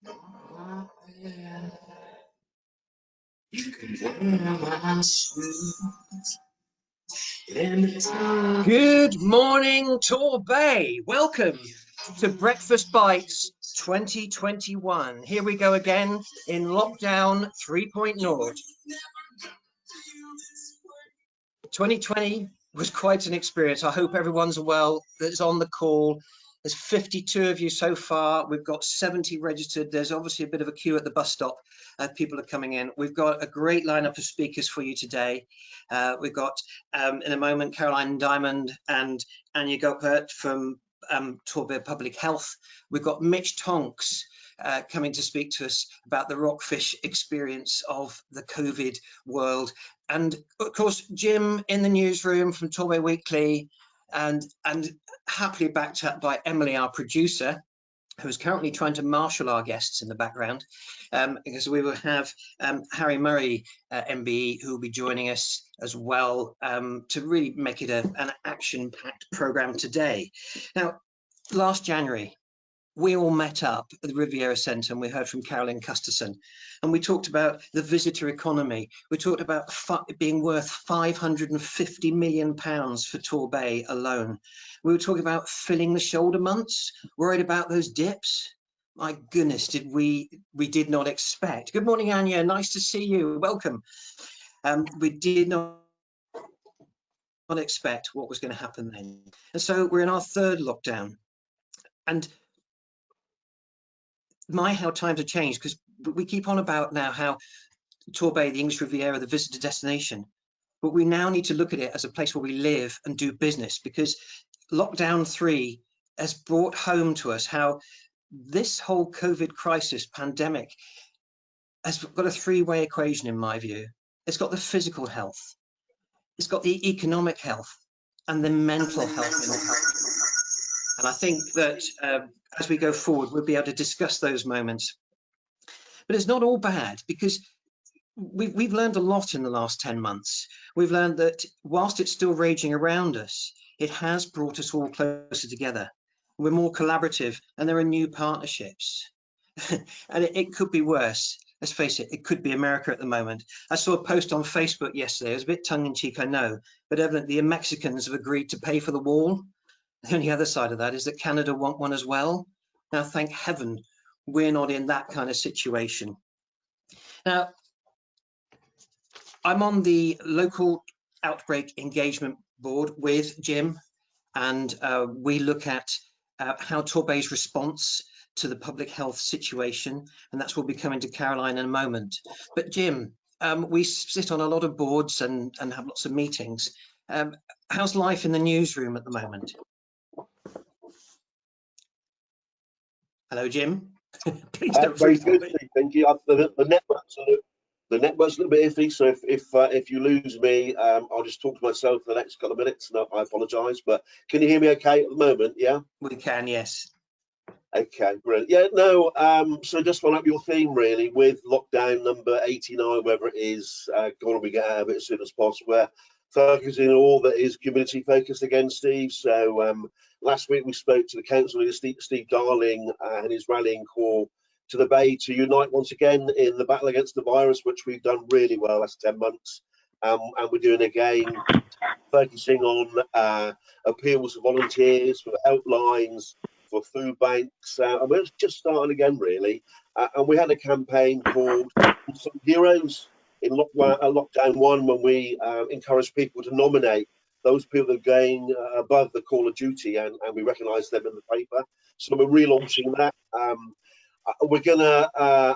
Good morning, Torbay. Welcome to Breakfast Bytes 2021. Here we go again in lockdown 3.0. 2020 was quite an experience. I hope everyone's well that's on the call. There's 52 of you so far. We've got 70 registered. There's obviously a bit of a queue at the bus stop. People are coming in. We've got a great lineup of speakers for you today. We've got, in a moment, Caroline Diamond and Anya Gopert from Torbay Public Health. We've got Mitch Tonks coming to speak to us about the rockfish experience of the COVID world. And of course, Jim in the newsroom from Torbay Weekly, and happily backed up by Emily, our producer, who's currently trying to marshal our guests in the background, because we will have Harry Murray, MBE, who will be joining us as well to really make it an action-packed programme today. Now, last January, we all met up at the Riviera Centre and we heard from Carolyn Custerson, and we talked about the visitor economy. We talked about it being worth £550 million for Torbay alone. We were talking about filling the shoulder months, worried about those dips. My goodness, we did not expect. Good morning, Anya, nice to see you, welcome. We did not expect what was going to happen then. And so we're in our third lockdown. And how times have changed, because we keep on about now how Torbay, the English Riviera, the visitor destination, but we now need to look at it as a place where we live and do business, because lockdown 3 has brought home to us how this whole COVID crisis pandemic has got a three-way equation in my view. It's got the physical health, it's got the economic health, and the mental health. And I think that as we go forward, we'll be able to discuss those moments. But it's not all bad, because we've learned a lot in the last 10 months. We've learned that whilst it's still raging around us, it has brought us all closer together. We're more collaborative, and there are new partnerships. And it could be worse. Let's face it, it could be America at the moment. I saw a post on Facebook yesterday. It was a bit tongue-in-cheek, I know, but evidently the Mexicans have agreed to pay for the wall. The only other side of that is that Canada want one as well. Now, thank heaven, we're not in that kind of situation. Now, I'm on the local outbreak engagement board with Jim, and we look at how Torbay's response to the public health situation, and that's what we'll be coming to Caroline in a moment. But Jim, we sit on a lot of boards and have lots of meetings. How's life in the newsroom at the moment? Hello, Jim. Please don't very good, thank you. The network's a little bit iffy, so if you lose me, I'll just talk to myself for the next couple of minutes. No, I apologise, but can you hear me okay at the moment? Yeah, we can. Yes. Okay, brilliant. Yeah, no. So just follow up your theme really with lockdown number 89, whether it is, going to get out of it as soon as possible. We're focusing on all that is community focused again, Steve. So last week we spoke to the council leader, Steve Darling, and his rallying call to the Bay to unite once again in the battle against the virus, which we've done really well last 10 months. And we're doing again, focusing on appeals to volunteers, for helplines, for food banks, and we're just starting again really. And we had a campaign called Some Heroes in lockdown 1, when we encouraged people to nominate those people that are going above the call of duty, and we recognise them in the paper. So we're relaunching that. We're going to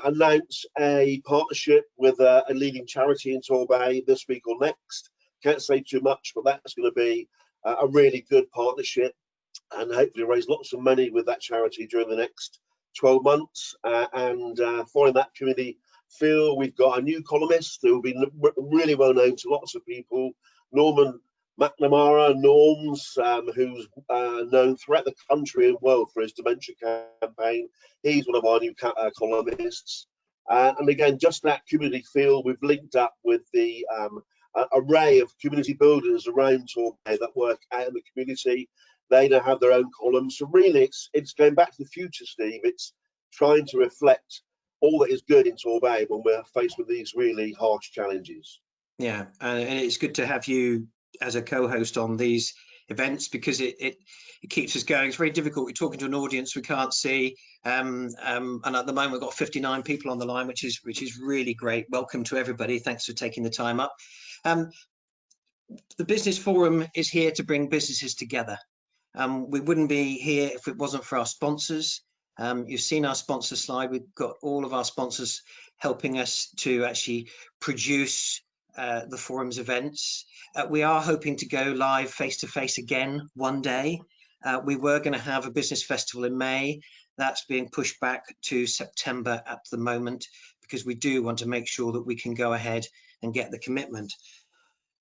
announce a partnership with a leading charity in Torbay this week or next. Can't say too much, but that's going to be a really good partnership, and hopefully raise lots of money with that charity during the next 12 months. And following that community feel, we've got a new columnist who will be really well known to lots of people, Norman McNamara, Norms, who's known throughout the country and world for his dementia campaign. He's one of our new columnists. And again, just that community feel, we've linked up with the array of community builders around Torbay that work out in the community. They now have their own columns. So really, it's going back to the future, Steve. It's trying to reflect all that is good in Torbay when we're faced with these really harsh challenges. Yeah, and it's good to have you as a co-host on these events, because it keeps us going. It's very difficult. We're talking to an audience we can't see, and at the moment we've got 59 people on the line, which is really great. Welcome to everybody. Thanks for taking the time up. The Business Forum is here to bring businesses together. We wouldn't be here if it wasn't for our sponsors. You've seen our sponsor slide. We've got all of our sponsors helping us to actually produce the forum's events. We are hoping to go live face-to-face again one day. We were going to have a business festival in May. That's being pushed back to September at the moment, because we do want to make sure that we can go ahead and get the commitment.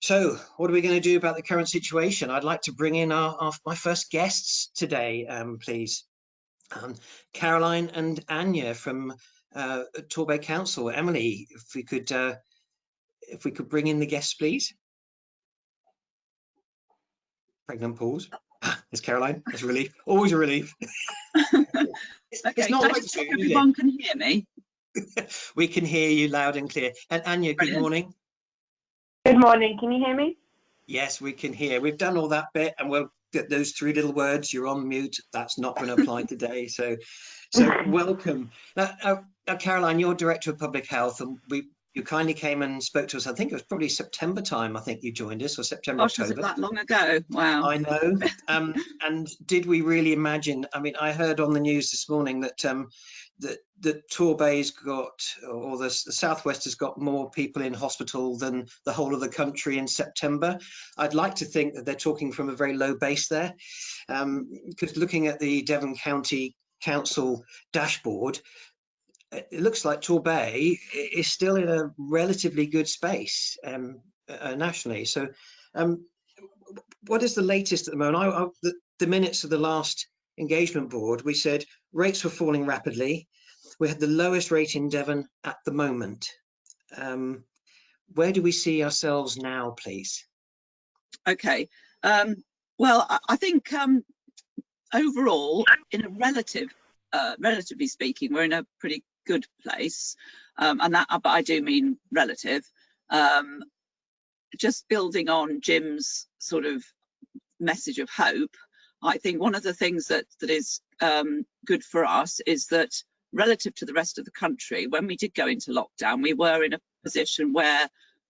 So what are we going to do about the current situation? I'd like to bring in my first guests today, please. Caroline and Anya from Torbay Council. Emily, if we could bring in the guests, please. Pregnant pause. It's Caroline. It's a relief. Always a relief. It's not like everyone can hear me. We can hear you loud and clear. And Anya, good morning. Good morning. Can you hear me? Yes, we can hear. We've done all that bit, and we'll get those 3 little words. You're on mute. That's not going to apply today. So welcome. Now, Caroline, you're Director of Public Health, and you kindly came and spoke to us. I think it was probably September time. I think you joined us, or September, Gosh, October. was it that long ago? Wow. I know. And did we really imagine? I mean, I heard on the news this morning that that Torbay's got, or the Southwest has got more people in hospital than the whole of the country in September. I'd like to think that they're talking from a very low base there, because looking at the Devon County Council dashboard, it looks like Torbay is still in a relatively good space nationally. So what is the latest at the moment? The minutes of the last engagement board, we said rates were falling rapidly. We had the lowest rate in Devon at the moment. Where do we see ourselves now, please? Okay. Well, I think overall, in a relatively speaking, we're in a pretty good place, but I do mean relative. Just building on Jim's sort of message of hope, I think one of the things that is good for us is that relative to the rest of the country, when we did go into lockdown, we were in a position where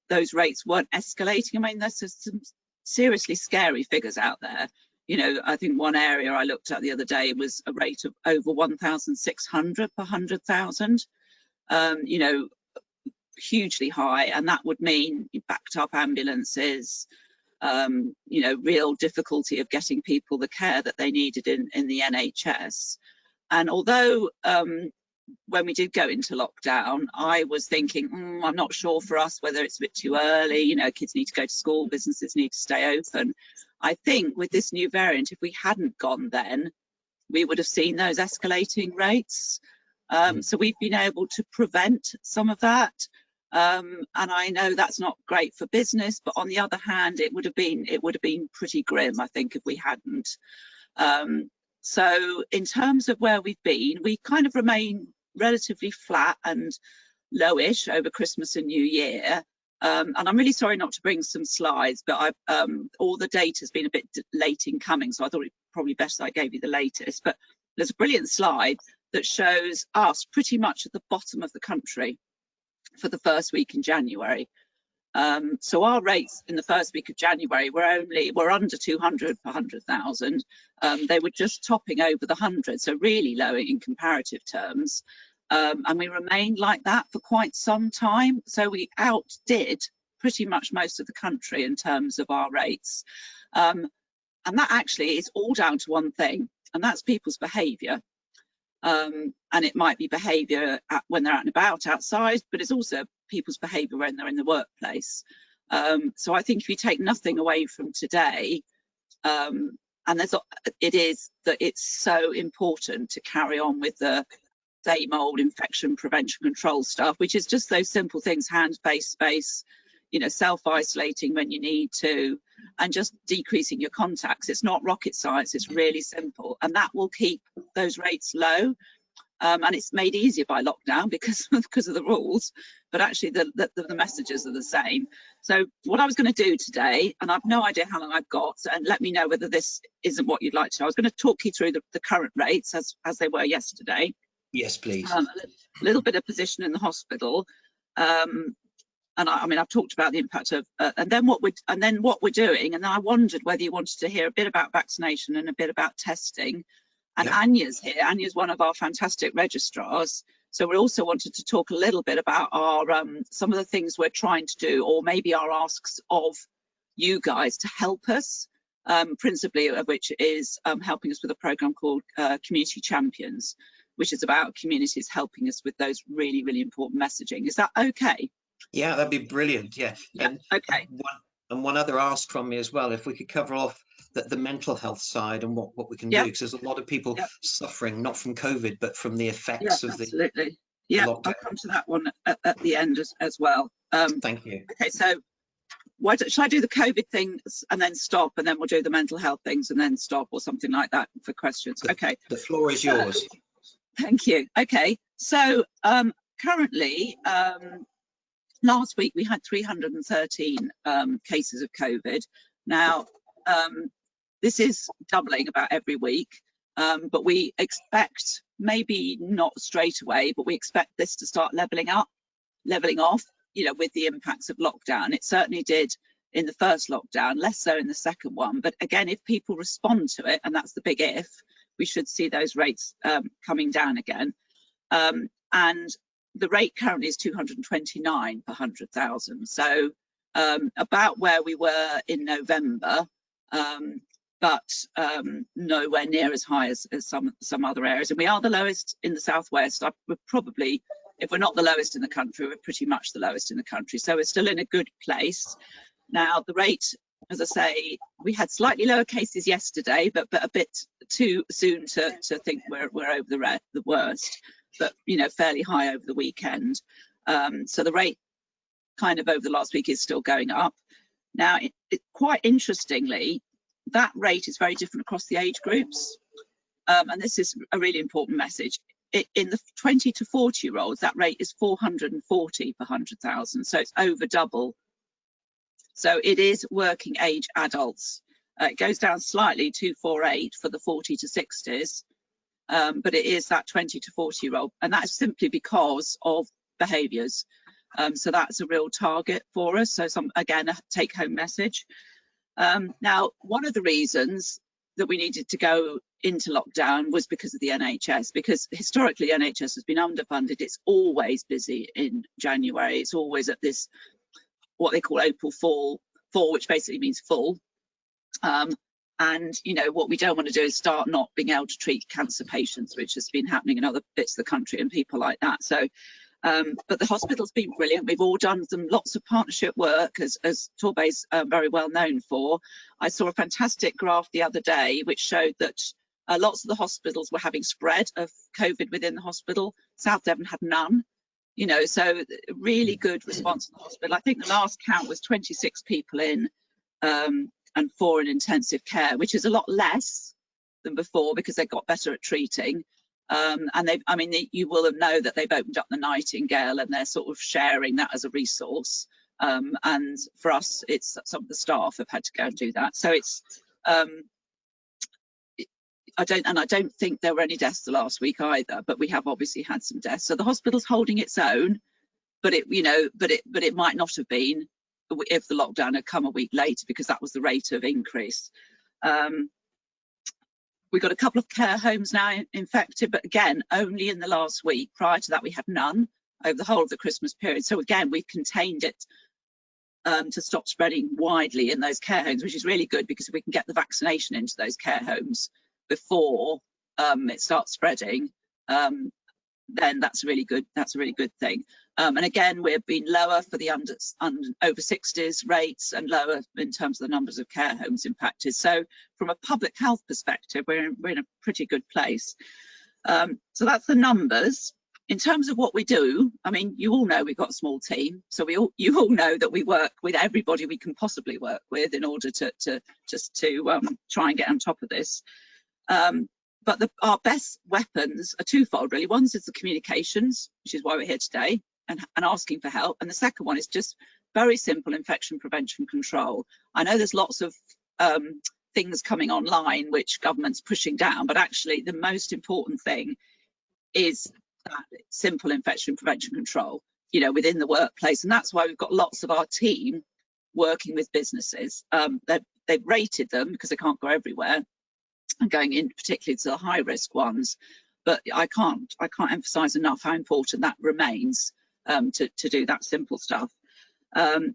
those rates weren't escalating. I mean, there's some seriously scary figures out there. You know, I think one area I looked at the other day was a rate of over 1,600 per 100,000. You know, hugely high, and that would mean backed up ambulances, you know, real difficulty of getting people the care that they needed in the NHS. And although when we did go into lockdown, I was thinking, I'm not sure for us whether it's a bit too early, you know, kids need to go to school, businesses need to stay open. I think with this new variant, if we hadn't gone then, we would have seen those escalating rates. So we've been able to prevent some of that. And I know that's not great for business, but on the other hand, it would have been pretty grim, I think, if we hadn't. So in terms of where we've been, we kind of remain relatively flat and lowish over Christmas and New Year. And I'm really sorry not to bring some slides, but all the data has been a bit late in coming, so I thought it probably best that I gave you the latest. But there's a brilliant slide that shows us pretty much at the bottom of the country for the first week in January. So our rates in the first week of January were under 200 per 100,000. They were just topping over the 100, so really low in comparative terms. And we remained like that for quite some time. So we outdid pretty much most of the country in terms of our rates. And that actually is all down to one thing, and that's people's behaviour. And it might be behaviour when they're out and about outside, but it's also people's behaviour when they're in the workplace. So I think if you take nothing away from today, and it is that it's so important to carry on with the same old infection prevention control stuff, which is just those simple things: hand-face space, you know, self-isolating when you need to, and just decreasing your contacts. It's not rocket science, it's really simple, and that will keep those rates low. and it's made easier by lockdown because of the rules, but actually the messages are the same. So what I was going to do today, and I've no idea how long I've got, and let me know whether this isn't what you'd like to know. I was going to talk you through the current rates as they were yesterday. Yes, please. A little bit of position in the hospital, and I mean I've talked about the impact of, and then what we're doing, and then I wondered whether you wanted to hear a bit about vaccination and a bit about testing. And Yeah. Anya's here. Anya's one of our fantastic registrars. So we also wanted to talk a little bit about our some of the things we're trying to do, or maybe our asks of you guys to help us, principally of which is helping us with a program called Community Champions, which is about communities helping us with those really, really important messaging. Is that okay? Yeah, that'd be brilliant. Yeah. Yeah. Okay. One other ask from me as well, if we could cover off the mental health side and what we can do, because there's a lot of people suffering, not from COVID, but from the effects of absolutely. the Yeah, lockdown. I'll come to that one at the end as well. Thank you. Okay, so shall I do the COVID things and then stop, and then we'll do the mental health things and then stop, or something like that for questions? Okay. The floor is yours. Thank you. Okay, so currently, last week we had 313 cases of COVID. Now, this is doubling about every week, but we expect, maybe not straight away, but we expect this to start leveling off, you know, with the impacts of lockdown. It certainly did in the first lockdown, less so in the second one. But again, if people respond to it, and that's the big if, we should see those rates coming down again. And the rate currently is 229 per 100,000. So about where we were in November, but nowhere near as high as some other areas. And we are the lowest in the southwest. We're probably, if we're not the lowest in the country, we're pretty much the lowest in the country. So we're still in a good place. Now the rate, as I say, we had slightly lower cases yesterday, but a bit too soon to think we're over the worst. But you know, fairly high over the weekend. So the rate kind of over the last week is still going up. Now, quite interestingly, that rate is very different across the age groups. And this is a really important message. In the 20 to 40-year-olds, that rate is 440 per 100,000. So it's over double. So it is working age adults. It goes down slightly, 248 for the 40 to 60s. But it is that 20 to 40-year-old, and that's simply because of behaviours. So that's a real target for us. So again, a take-home message. Now, one of the reasons that we needed to go into lockdown was because of the NHS, because historically NHS has been underfunded. It's always busy in January. It's always at this, what they call Opal fall, which basically means full. And you know, what we don't want to do is start not being able to treat cancer patients, which has been happening in other bits of the country and people like that. So but the hospital's been brilliant. We've all done lots of partnership work, as Torbay's very well known for. I saw a fantastic graph the other day which showed that lots of the hospitals were having spread of COVID within the hospital. South Devon had none. You know, so really good response in the hospital. I think the last count was 26 people in, and 4 in intensive care, which is a lot less than before because they got better at treating. And you will have known that they've opened up the Nightingale and they're sort of sharing that as a resource. And for us, it's some of the staff have had to go and do that. So it's, I don't think there were any deaths the last week either, but we have obviously had some deaths. So the hospital's holding its own, but it might not have been if the lockdown had come a week later, because that was the rate of increase. We've got a couple of care homes now infected, but again, only in the last week. Prior to that, we had none over the whole of the Christmas period. So again, we've contained it to stop spreading widely in those care homes, which is really good, because if we can get the vaccination into those care homes before it starts spreading, then that's a really good thing. And again, we've been lower for the over 60s rates and lower in terms of the numbers of care homes impacted. So from a public health perspective, we're in a pretty good place. So that's the numbers. In terms of what we do, I mean, you all know we've got a small team, so you all know that we work with everybody we can possibly work with in order to try and get on top of this. but our best weapons are twofold, really. One is the communications, which is why we're here today, and asking for help. And the second one is just very simple infection prevention control. I know there's lots of things coming online which government's pushing down, but actually the most important thing is that simple infection prevention control, you know, within the workplace. And that's why we've got lots of our team working with businesses. They've rated them because they can't go everywhere, and going in particularly to the high risk ones. But I can't emphasize enough how important that remains to do that simple stuff.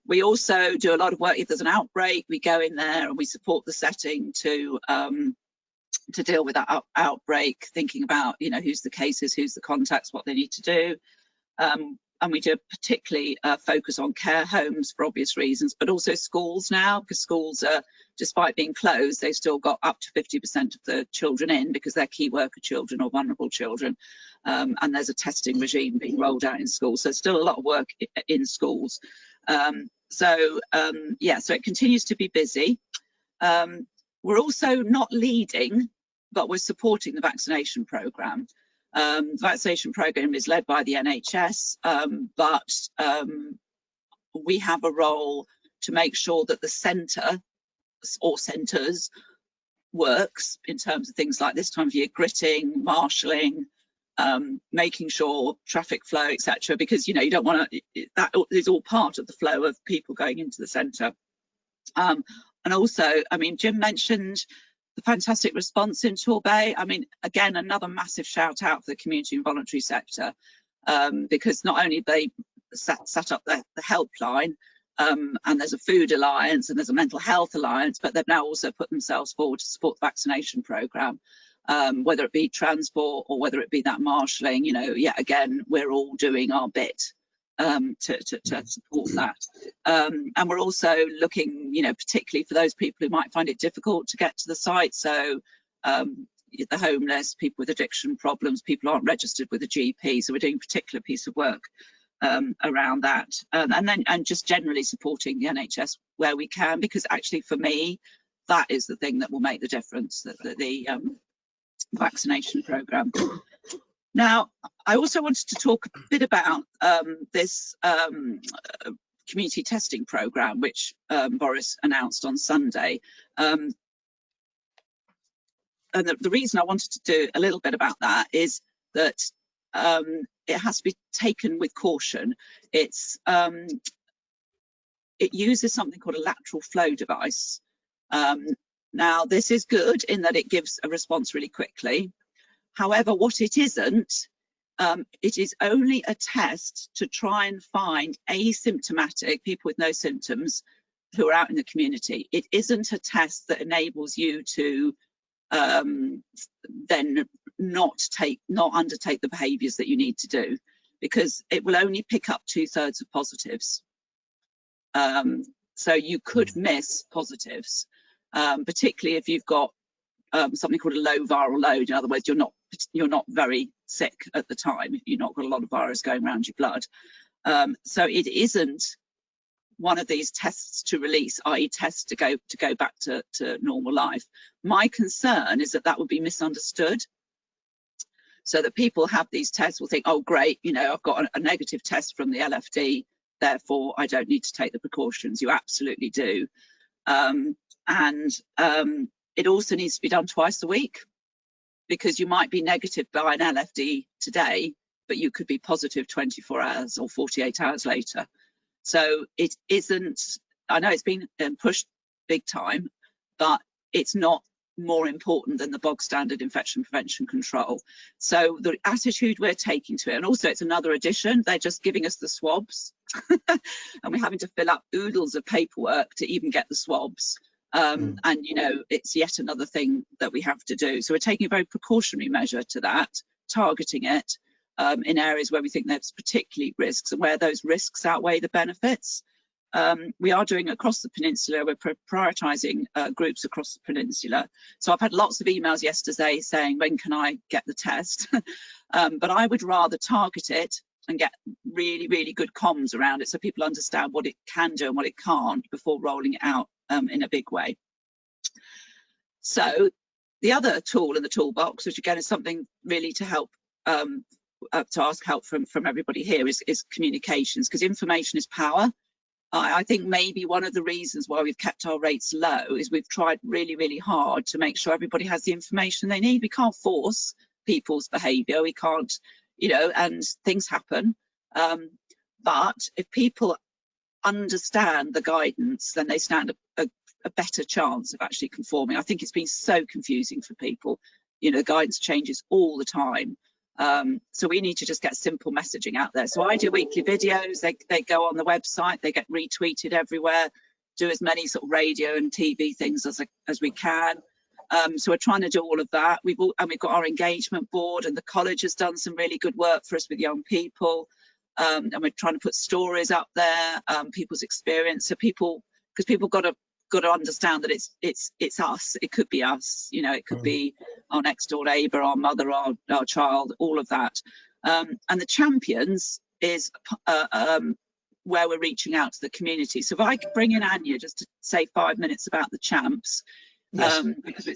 We also do a lot of work. If there's an outbreak, we go in there and we support the setting to deal with that outbreak, thinking about, you know, who's the cases, who's the contacts, what they need to do. And we do particularly focus on care homes for obvious reasons, but also schools now, because schools are, despite being closed, they've still got up to 50% of the children in because they're key worker children or vulnerable children. And there's a testing regime being rolled out in schools. So still a lot of work in schools. Yeah, so it continues to be busy. We're also not leading, but we're supporting the vaccination programme. The vaccination programme is led by the NHS, but we have a role to make sure that the centre or centres works in terms of things like this time of year, gritting, marshalling, making sure traffic flow, etc. Because, you know, you don't want to, that is all part of the flow of people going into the centre. And also, I mean, Jim mentioned the fantastic response in Torbay. I mean, again, another massive shout out for the community and voluntary sector, because not only they set up the helpline, and there's a food alliance and there's a mental health alliance, but they've now also put themselves forward to support the vaccination programme, whether it be transport or whether it be that marshalling. You know, yet again, we're all doing our bit to support that. And we're also looking, you know, particularly for those people who might find it difficult to get to the site. So the homeless, people with addiction problems, people aren't registered with a GP. So we're doing a particular piece of work around that. And just generally supporting the NHS where we can, because actually for me, that is the thing that will make the difference, the vaccination programme. Now, I also wanted to talk a bit about this community testing programme, which Boris announced on Sunday. And the reason I wanted to do a little bit about that is that it has to be taken with caution. It uses something called a lateral flow device. Now, this is good in that it gives a response really quickly. However, what it isn't, it is only a test to try and find asymptomatic people with no symptoms who are out in the community. It isn't a test that enables you to then not undertake the behaviours that you need to do, because it will only pick up 2/3 of positives. So you could miss positives, particularly if you've got something called a low viral load. In other words, you're not very sick at the time, if you've not got a lot of virus going around your blood. So it isn't one of these tests to release, i.e. tests to go back to normal life. My concern is that that would be misunderstood, so that people have these tests will think, oh great, you know, I've got a negative test from the LFD, therefore I don't need to take the precautions. You absolutely do. It also needs to be done twice a week, because you might be negative by an LFD today, but you could be positive 24 hours or 48 hours later. So it isn't, I know it's been pushed big time, but it's not more important than the bog standard infection prevention control. So the attitude we're taking to it, and also it's another addition, they're just giving us the swabs and we're having to fill up oodles of paperwork to even get the swabs. And, you know, it's yet another thing that we have to do. So we're taking a very precautionary measure to that, targeting it in areas where we think there's particularly risks and where those risks outweigh the benefits. We are doing across the peninsula, we're prioritising groups across the peninsula. So I've had lots of emails yesterday saying, when can I get the test? But I would rather target it and get really, really good comms around it so people understand what it can do and what it can't before rolling it out in a big way. So The other tool in the toolbox, which again is something really to help to ask help from everybody here, is communications, because information is power. I think maybe one of the reasons why we've kept our rates low is we've tried really, really hard to make sure everybody has the information they need. We can't force people's behaviour, we can't, you know, and things happen. But if people understand the guidance, then they stand a better chance of actually conforming. I think it's been so confusing for people. You know, the guidance changes all the time. So we need to just get simple messaging out there. So I do weekly videos, they go on the website, they get retweeted everywhere, do as many sort of radio and TV things as we can. So we're trying to do all of that. We've got our engagement board, and the college has done some really good work for us with young people. And we're trying to put stories up there, people's experience, so because people got to understand that it's us. It could be us, you know, it could be our next door neighbour, our mother, our child, all of that. And the champions is where we're reaching out to the community. So if I could bring in Anya just to say 5 minutes about the champs, yes. Because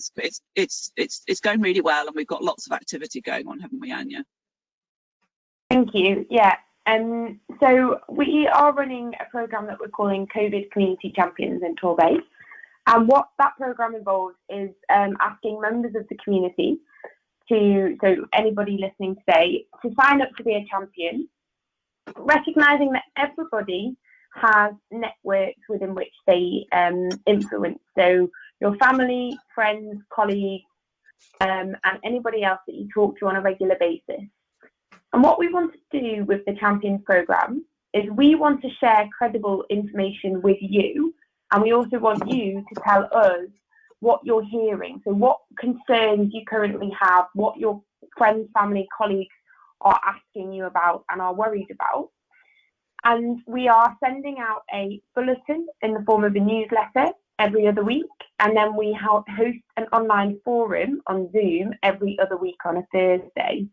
it's going really well, and we've got lots of activity going on, haven't we, Anya? Thank you. Yeah. So we are running a programme that we're calling COVID Community Champions in Torbay. And what that programme involves is asking members of the community so anybody listening today, to sign up to be a champion, recognising that everybody has networks within which they influence. So your family, friends, colleagues, and anybody else that you talk to on a regular basis. And what we want to do with the Champions programme is we want to share credible information with you, and we also want you to tell us what you're hearing. So what concerns you currently have, what your friends, family, colleagues are asking you about and are worried about. And we are sending out a bulletin in the form of a newsletter every other week, and then we host an online forum on Zoom every other week on a Thursday.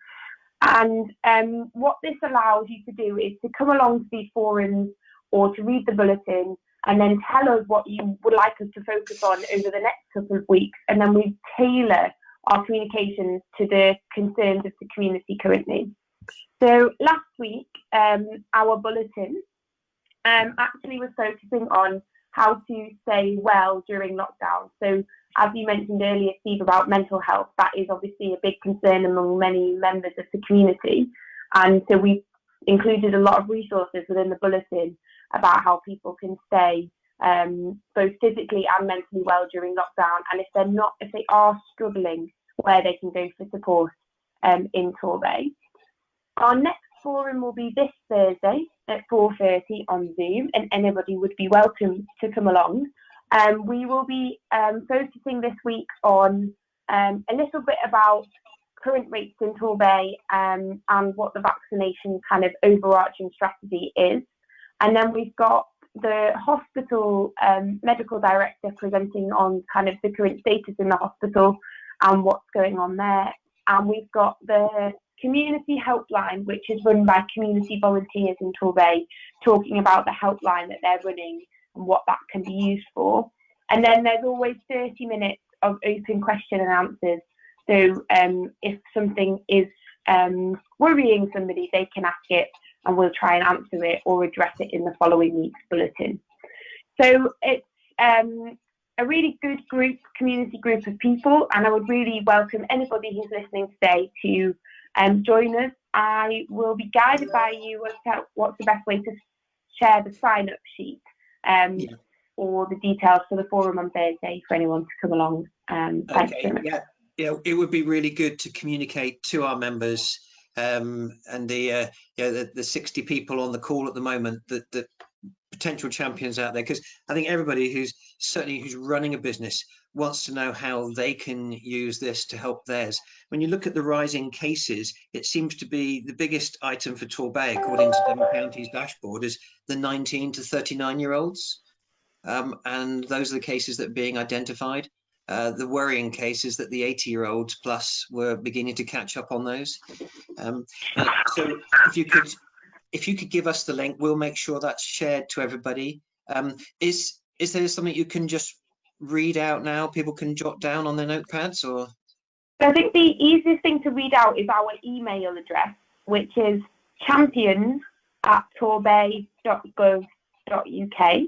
And what this allows you to do is to come along to these forums or to read the bulletin and then tell us what you would like us to focus on over the next couple of weeks. And then we tailor our communications to the concerns of the community currently. So last week, our bulletin actually was focusing on how to stay well during lockdown. So as you mentioned earlier, Steve, about mental health, that is obviously a big concern among many members of the community. And so we included a lot of resources within the bulletin about how people can stay both physically and mentally well during lockdown. And if they are struggling, where they can go for support in Torbay. Our next forum will be this Thursday at 4:30 on Zoom, and anybody would be welcome to come along. We will be focusing this week on a little bit about current rates in Torbay and what the vaccination kind of overarching strategy is. And then we've got the hospital medical director presenting on kind of the current status in the hospital and what's going on there. And we've got the community helpline, which is run by community volunteers in Torbay, talking about the helpline that they're running and what that can be used for. And then there's always 30 minutes of open question and answers. So if something is worrying somebody, they can ask it and we'll try and answer it or address it in the following week's bulletin. So it's a really good community group of people, and I would really welcome anybody who's listening today to join us. I will be guided by you as to what's the best way to share the sign-up sheet or the details for the forum on Thursday for anyone to come along. Thanks very much. Yeah, it would be really good to communicate to our members and the 60 people on the call at the moment, the potential champions out there, because I think everybody who's running a business wants to know how they can use this to help theirs. When you look at the rising cases, it seems to be the biggest item for Torbay, according to Devon County's dashboard, is the 19 to 39-year-olds. And those are the cases that are being identified. The worrying case is that the 80-year-olds plus were beginning to catch up on those. So if you could give us the link, we'll make sure that's shared to everybody. Is there something you can just read out now? People can jot down on their notepads, or I think the easiest thing to read out is our email address, which is champions@torbay.gov.uk.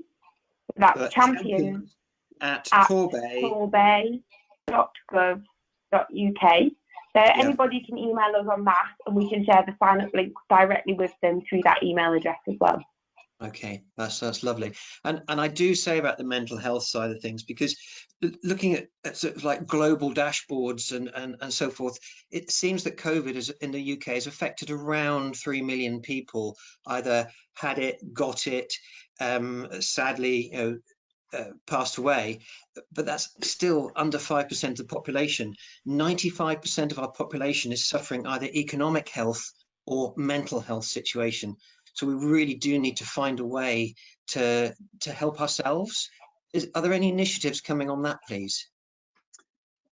That's champions at at Torbay. torbay.gov.uk. So anybody can email us on that, and we can share the sign-up links directly with them through that email address as well. Okay, that's lovely. And I do say about the mental health side of things, because looking at sort of like global dashboards and so forth, it seems that COVID in the UK has affected around 3 million people, either had it, got it, sadly, passed away, but that's still under 5% of the population. 95% of our population is suffering either economic health or mental health situation. So we really do need to find a way to help ourselves. Are there any initiatives coming on that, please?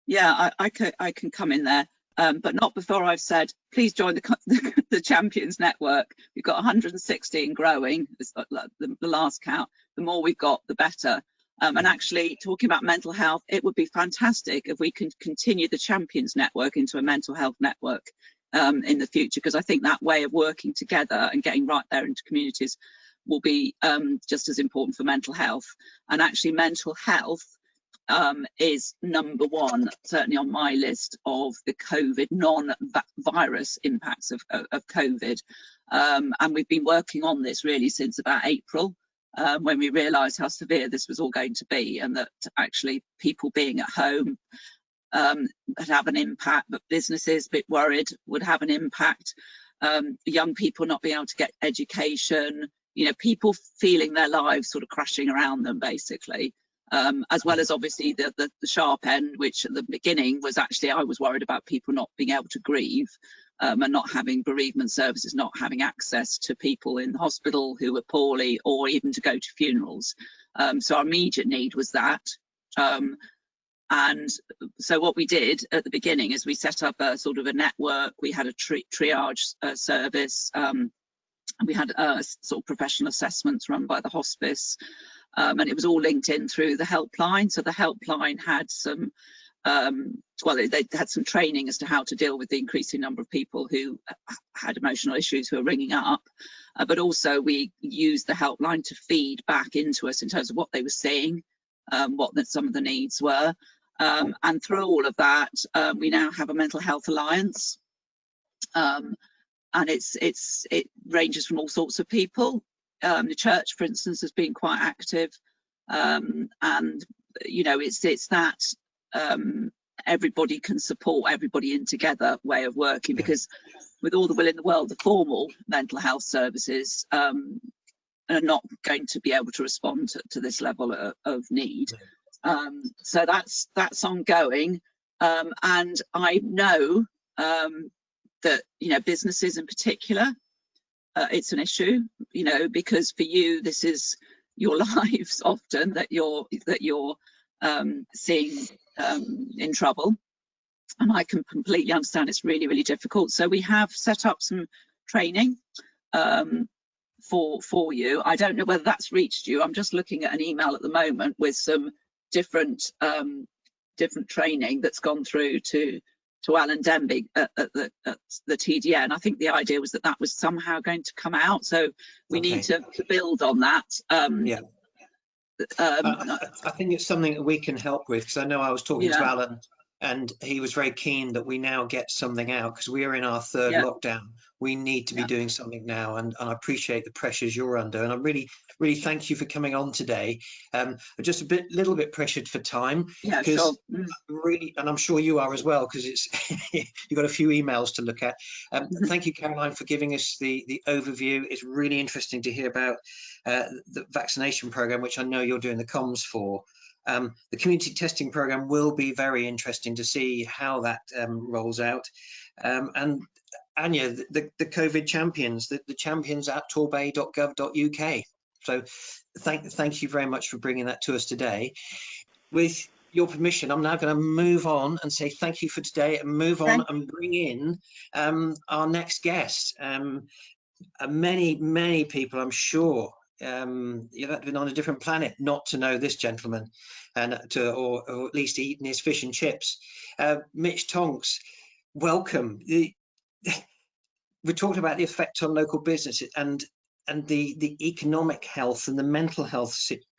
Yeah, I can come in there, but not before I've said, please join the Champions Network. We've got 160 and growing. It's the last count. The more we've got, the better. And actually, talking about mental health, it would be fantastic if we can continue the Champions Network into a mental health network in the future, because I think that way of working together and getting right there into communities will be just as important for mental health. And actually, mental health is number one, certainly on my list of the COVID non-virus impacts of COVID. And we've been working on this really since about April, when we realised how severe this was all going to be, and that actually people being at home would have an impact, but businesses a bit worried would have an impact. Young people not being able to get education, people feeling their lives sort of crashing around them, basically. As well as obviously the sharp end, which at the beginning was actually, I was worried about people not being able to grieve, and not having bereavement services, not having access to people in the hospital who were poorly, or even to go to funerals. So our immediate need was that. And so what we did at the beginning is we set up a sort of a network. We had a triage service. And we had sort of professional assessments run by the hospice. And it was all linked in through the helpline. So the helpline had some, they had some training as to how to deal with the increasing number of people who had emotional issues who are ringing up. But also we used the helpline to feed back into us in terms of what they were seeing, what some of the needs were. And through all of that, we now have a mental health alliance. And it ranges from all sorts of people. The church, for instance, has been quite active, and it's that everybody can support everybody in together way of working, because with all the will in the world, the formal mental health services are not going to be able to respond to this level of need. So that's ongoing, and I know that businesses in particular, it's an issue, because for you this is your lives often that you're seeing in trouble, and I can completely understand it's really, really difficult. So we have set up some training for you. I don't know whether that's reached you. I'm just looking at an email at the moment with some different training that's gone through to Alan Denby at the TDN. I think the idea was that was somehow going to come out, so we need to build on that. I think it's something that we can help with, because I know I was talking to Alan, and he was very keen that we now get something out, because we are in our third lockdown. We need to be doing something now, and I appreciate the pressures you're under, and I really thank you for coming on today. I'm just little bit pressured for time, because really, and I'm sure you are as well, because it's you've got a few emails to look at. Thank you, Caroline, for giving us the overview. It's really interesting to hear about the vaccination program, which I know you're doing the comms for. The community testing program will be very interesting to see how that rolls out. And Anya, the COVID champions, the champions at torbay.gov.uk. So thank you very much for bringing that to us today. With your permission, I'm now going to move on and say thank you for today, and move on and bring in our next guest. Many people, I'm sure, you'd have been on a different planet not to know this gentleman, and or at least eating his fish and chips. Mitch Tonks, welcome. We talked about the effect on local businesses and the economic health and the mental health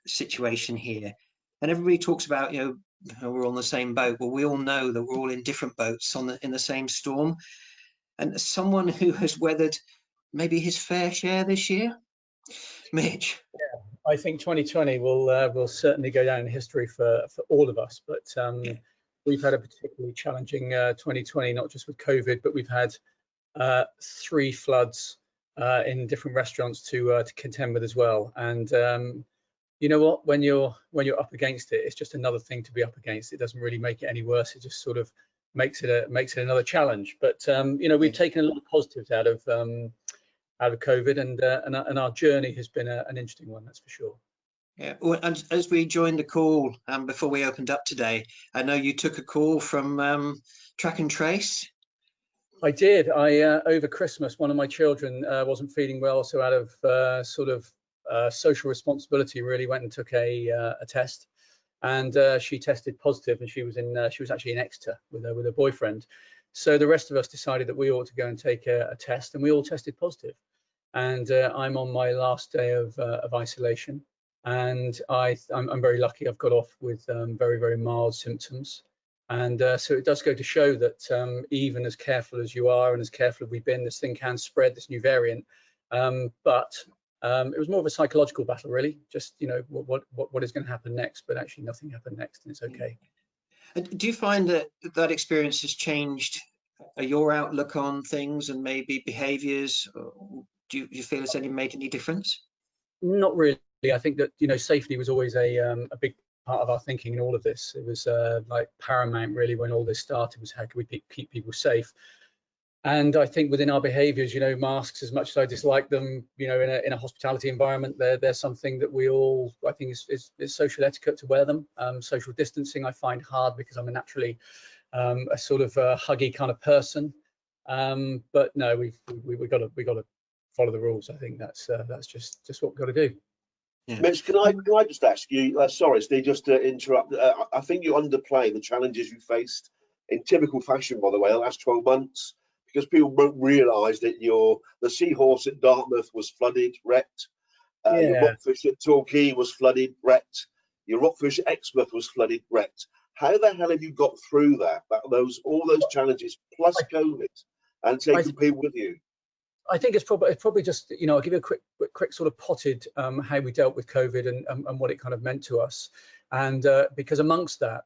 situation here. And everybody talks about, we're on the same boat. Well, we all know that we're all in different boats in the same storm. And as someone who has weathered maybe his fair share this year, Mitch. Yeah, I think 2020 will certainly go down in history for all of us. But we've had a particularly challenging 2020, not just with COVID, but we've had 3 floods in different restaurants to contend with as well. And you know what, when you're up against it, it's just another thing to be up against. It doesn't really make it any worse. It just sort of makes it another challenge. But we've taken a lot of positives out of COVID, and our journey has been an interesting one, that's for sure. Yeah, well, and as we joined the call before we opened up today, I know you took a call from Track and Trace. I did. Over Christmas, one of my children wasn't feeling well, so out of social responsibility, really went and took a test, and she tested positive, and she was actually in Exeter with her boyfriend. So the rest of us decided that we ought to go and take a test, and we all tested positive. And I'm on my last day of isolation, and I'm very lucky. I've got off with very, very mild symptoms. And so it does go to show that even as careful as you are and as careful as we've been, this thing can spread, this new variant. But it was more of a psychological battle, really. Just, what is going to happen next? But actually nothing happened next, and it's okay. Do you find that experience has changed your outlook on things and maybe behaviours? Do you feel it's made any difference? Not really. I think that, safety was always a big part of our thinking in all of this. It was like paramount, really, when all this started, was how can we keep people safe. And I think within our behaviours, masks, as much as I dislike them, in a hospitality environment, they're something that we all, I think, is social etiquette to wear them. Social distancing I find hard because I'm a naturally a sort of huggy kind of person. But no, we've got to follow the rules. I think that's just what we've got to do. Yeah. Mitch, can I just ask you, sorry Steve, just to interrupt, I think you underplay the challenges you faced in typical fashion, by the way, the last 12 months, because people won't realise that the Seahorse at Dartmouth was flooded, wrecked, your Rockfish at Torquay was flooded, wrecked, your Rockfish at Exmouth was flooded, wrecked. How the hell have you got through all those challenges plus COVID and taking people with you? I think it's probably just, I'll give you a quick sort of potted how we dealt with COVID and what it kind of meant to us, and because amongst that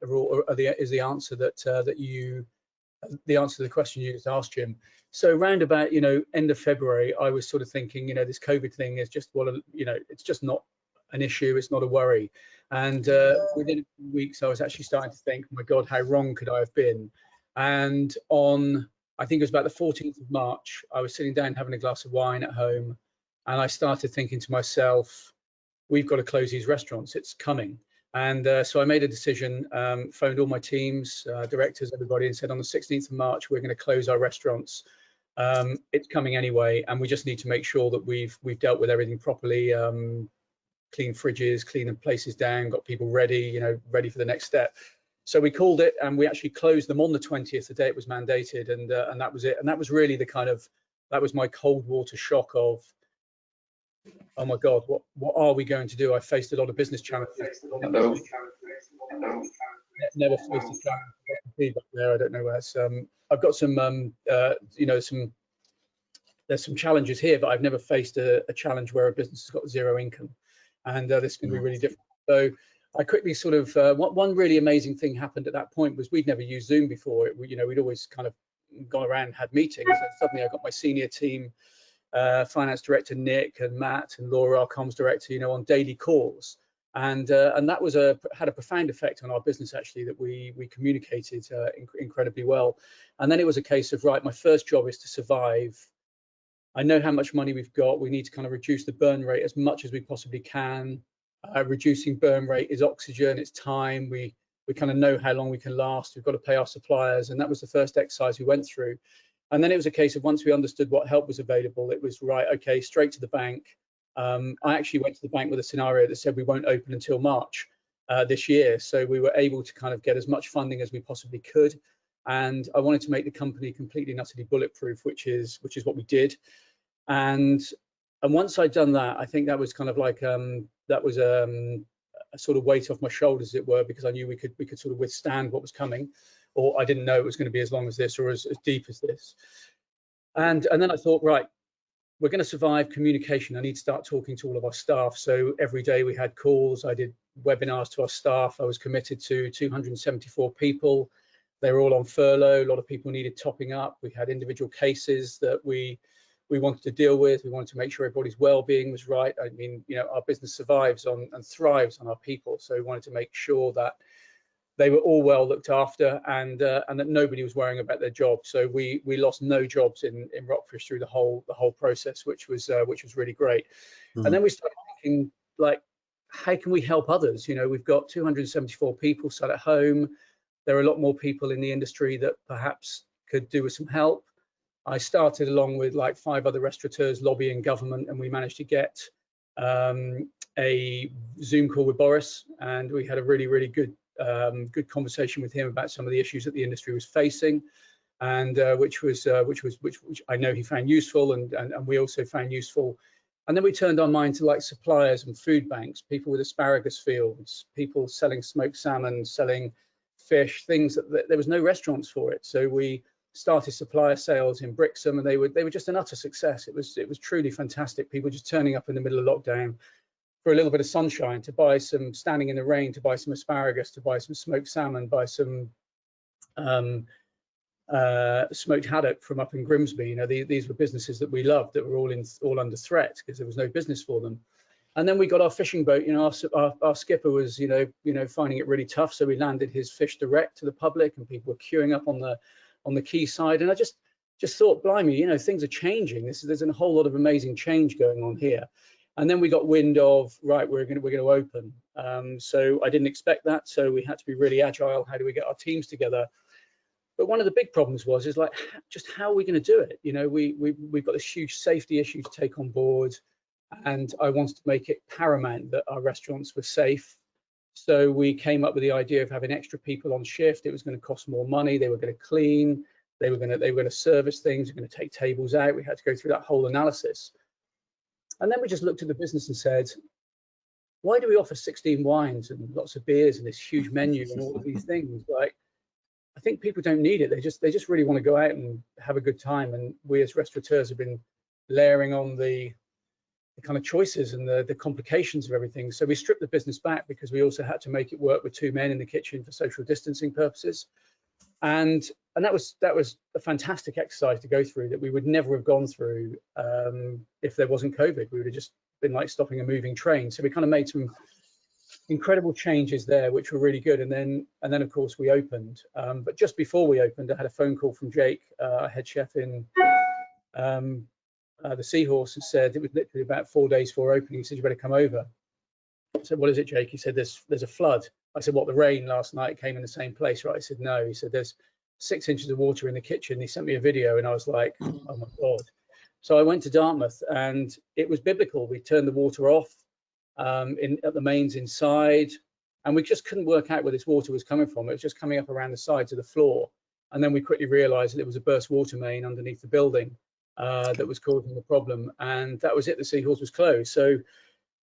is the answer the answer to the question you just asked, Jim. So round about end of February, I was sort of thinking, this COVID thing is just it's just not an issue, it's not a worry, and within a few weeks I was actually starting to think, my God, how wrong could I have been? And on, I think it was about the 14th of March, I was sitting down having a glass of wine at home, and I started thinking to myself, we've got to close these restaurants, it's coming. And so I made a decision, phoned all my teams, directors, everybody, and said on the 16th of March, we're going to close our restaurants. It's coming anyway, and we just need to make sure that we've dealt with everything properly, clean fridges, clean the places down, got people ready, ready for the next step. So we called it, and we actually closed them on the 20th, the day it was mandated, and that was it. And that was really that was my cold water shock of, oh my God, what are we going to do? I faced a lot of business challenges. Hello. Never faced a challenge. Feedback there. I don't know where it's. I've got some, there's some challenges here, but I've never faced a challenge where a business has got zero income, and this can be really difficult. So I quickly sort of, one really amazing thing happened at that point was we'd never used Zoom before. We'd always kind of gone around and had meetings, and suddenly I got my senior team, finance director Nick and Matt and Laura, our comms director, on daily calls, and that was had a profound effect on our business, actually, that we communicated incredibly well. And then it was a case of, right, my first job is to survive. I know how much money we've got. We need to kind of reduce the burn rate as much as we possibly can. Reducing burn rate is oxygen, it's time. We kind of know how long we can last. We've got to pay our suppliers, and that was the first exercise we went through. And then it was a case of, once we understood what help was available, it was right, okay, straight to the bank. I actually went to the bank with a scenario that said we won't open until March this year. So we were able to kind of get as much funding as we possibly could. And I wanted to make the company completely and utterly bulletproof, which is what we did. And once I'd done that, I think that was kind of like that was a sort of weight off my shoulders, as it were, because I knew we could sort of withstand what was coming, or I didn't know it was going to be as long as this or as deep as this. And then I thought, right, we're going to survive communication. I need to start talking to all of our staff. So every day we had calls. I did webinars to our staff. I was committed to 274 people. They were all on furlough. A lot of people needed topping up. We had individual cases that we wanted to deal with. We wanted to make sure everybody's well-being was right. I mean, you know, our business survives on and thrives on our people. So we wanted to make sure that they were all well looked after, and that nobody was worrying about their job. So we lost no jobs in Rockfish through the whole process, which was really great. And then we started thinking, like, how can we help others? You know, we've got 274 people sat at home. There are a lot more people in the industry that perhaps could do with some help. I started along with like 5 other restaurateurs lobbying government, and we managed to get a Zoom call with Boris, and we had a really good conversation with him about some of the issues that the industry was facing, and which I know he found useful, and we also found useful. And then we turned our mind to like suppliers and food banks, people with asparagus fields, people selling smoked salmon, selling fish, things that there was no restaurants for it. So we started supplier sales in Brixham, and they were just an utter success. It was truly fantastic. People just turning up in the middle of lockdown for a little bit of sunshine, to buy some, standing in the rain, to buy some asparagus, to buy some smoked salmon, buy some smoked haddock from up in Grimsby. You know, these were businesses that we loved, that were all under threat because there was no business for them. And then we got our fishing boat. You know, our skipper was, you know, finding it really tough, so we landed his fish direct to the public, and people were queuing up on the quay side. And I just thought, blimey, you know, things are changing. There's a whole lot of amazing change going on here. And then we got wind of, right, we're going to open. So I didn't expect that. So we had to be really agile. How do we get our teams together? But one of the big problems is like, just how are we going to do it? You know, we've got this huge safety issue to take on board, and I wanted to make it paramount that our restaurants were safe. So we came up with the idea of having extra people on shift. It was going to cost more money. They were going to clean. They were going to service things. They were going to take tables out. We had to go through that whole analysis. And then we just looked at the business and said, why do we offer 16 wines and lots of beers and this huge menu and all of these things? Like, I think people don't need it. They just really want to go out and have a good time. And we as restaurateurs have been layering on the kind of choices and the complications of everything. So we stripped the business back, because we also had to make it work with 2 men in the kitchen for social distancing purposes. And that was a fantastic exercise to go through, that we would never have gone through if there wasn't COVID. We would have just been like stopping a moving train. So we kind of made some incredible changes there, which were really good. And then of course we opened. But just before we opened, I had a phone call from Jake, our head chef in the Seahorse, and said, it was literally about 4 days before opening, he said, you better come over. I said, what is it, Jake? He said, there's a flood. I said, what, the rain last night came in the same place, right? He said, no. He said, there's 6 inches of water in the kitchen. He sent me a video, and I was like, oh my God. So I went to Dartmouth, and it was biblical. We turned the water off at the mains inside, and we just couldn't work out where this water was coming from. It was just coming up around the sides of the floor. And then we quickly realized that it was a burst water main underneath the building that was causing the problem. And that was it. The Seahorse was closed. So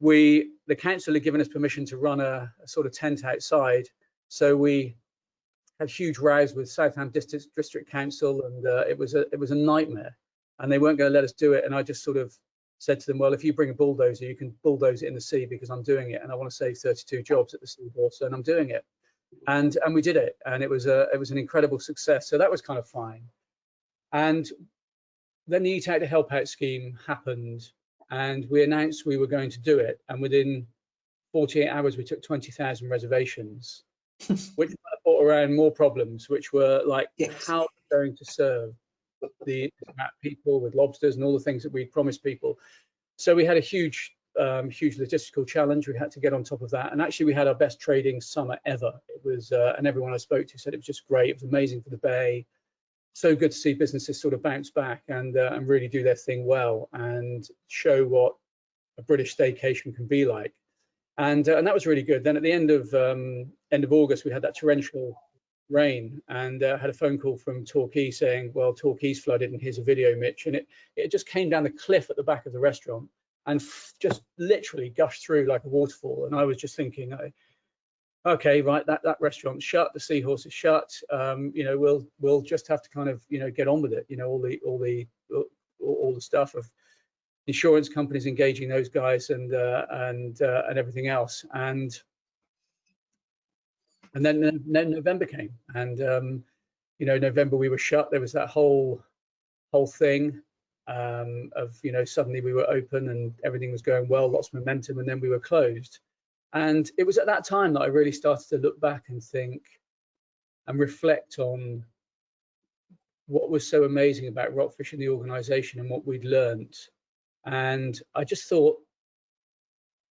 the council had given us permission to run a sort of tent outside. So we had huge rows with Southampton District Council, and it was a nightmare, and they weren't going to let us do it. And I just sort of said to them, well, if you bring a bulldozer, you can bulldoze it in the sea, because I'm doing it, and I want to save 32 jobs at the Seahorse, and I'm doing it. And we did it, and it was an incredible success. So that was kind of fine. And then the Eat Out to Help Out scheme happened, and we announced we were going to do it. And within 48 hours, we took 20,000 reservations, which brought around more problems, which were like, how are we going to serve the amount of people with lobsters and all the things that we promised people? So we had a huge logistical challenge. We had to get on top of that. And actually, we had our best trading summer ever. It was, and everyone I spoke to said it was just great. It was amazing for the Bay. So good to see businesses sort of bounce back and really do their thing well, and show what a British staycation can be like. And that was really good. Then at the end of August, we had that torrential rain, and had a phone call from Torquay saying, well, Torquay's flooded, and here's a video, Mitch. And it just came down the cliff at the back of the restaurant and just literally gushed through like a waterfall. And I was just thinking, okay, right, that restaurant's shut, the Seahorse is shut. You know, we'll just have to kind of, you know, get on with it. You know, all the stuff of insurance companies engaging those guys and everything else. And then November came, and you know, November we were shut. There was that whole thing of, you know, suddenly we were open and everything was going well, lots of momentum, and then we were closed. And it was at that time that I really started to look back and think and reflect on what was so amazing about Rockfish and the organization and what we'd learned. And I just thought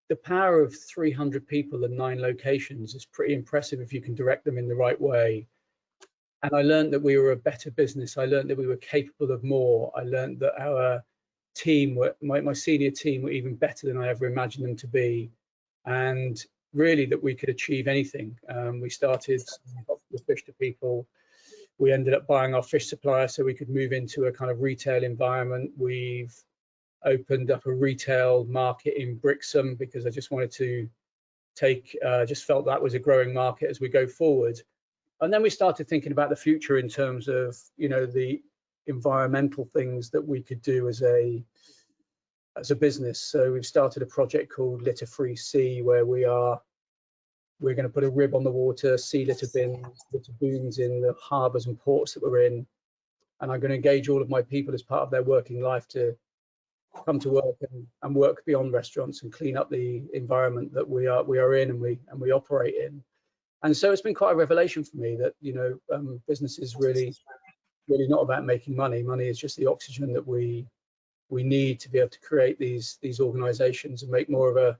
the power of 300 people and 9 locations is pretty impressive if you can direct them in the right way. And I learned that we were a better business. I learned that we were capable of more. I learned that our team, my senior team, were even better than I ever imagined them to be. And really that we could achieve anything. We started the fish to people. We ended up buying our fish supplier so we could move into a kind of retail environment. We've opened up a retail market in Brixham because I just wanted to just felt that was a growing market as we go forward. And then we started thinking about the future in terms of, you know, the environmental things that we could do as a business. So we've started a project called Litter Free Sea, where we're going to put a rib on the water, sea litter bins, litter booms in the harbours and ports that we're in. And I'm going to engage all of my people as part of their working life to come to work and work beyond restaurants and clean up the environment that we are in and we operate in. And so it's been quite a revelation for me that, you know, business is really not about making money. Money is just the oxygen that we need to be able to create these organizations and make more of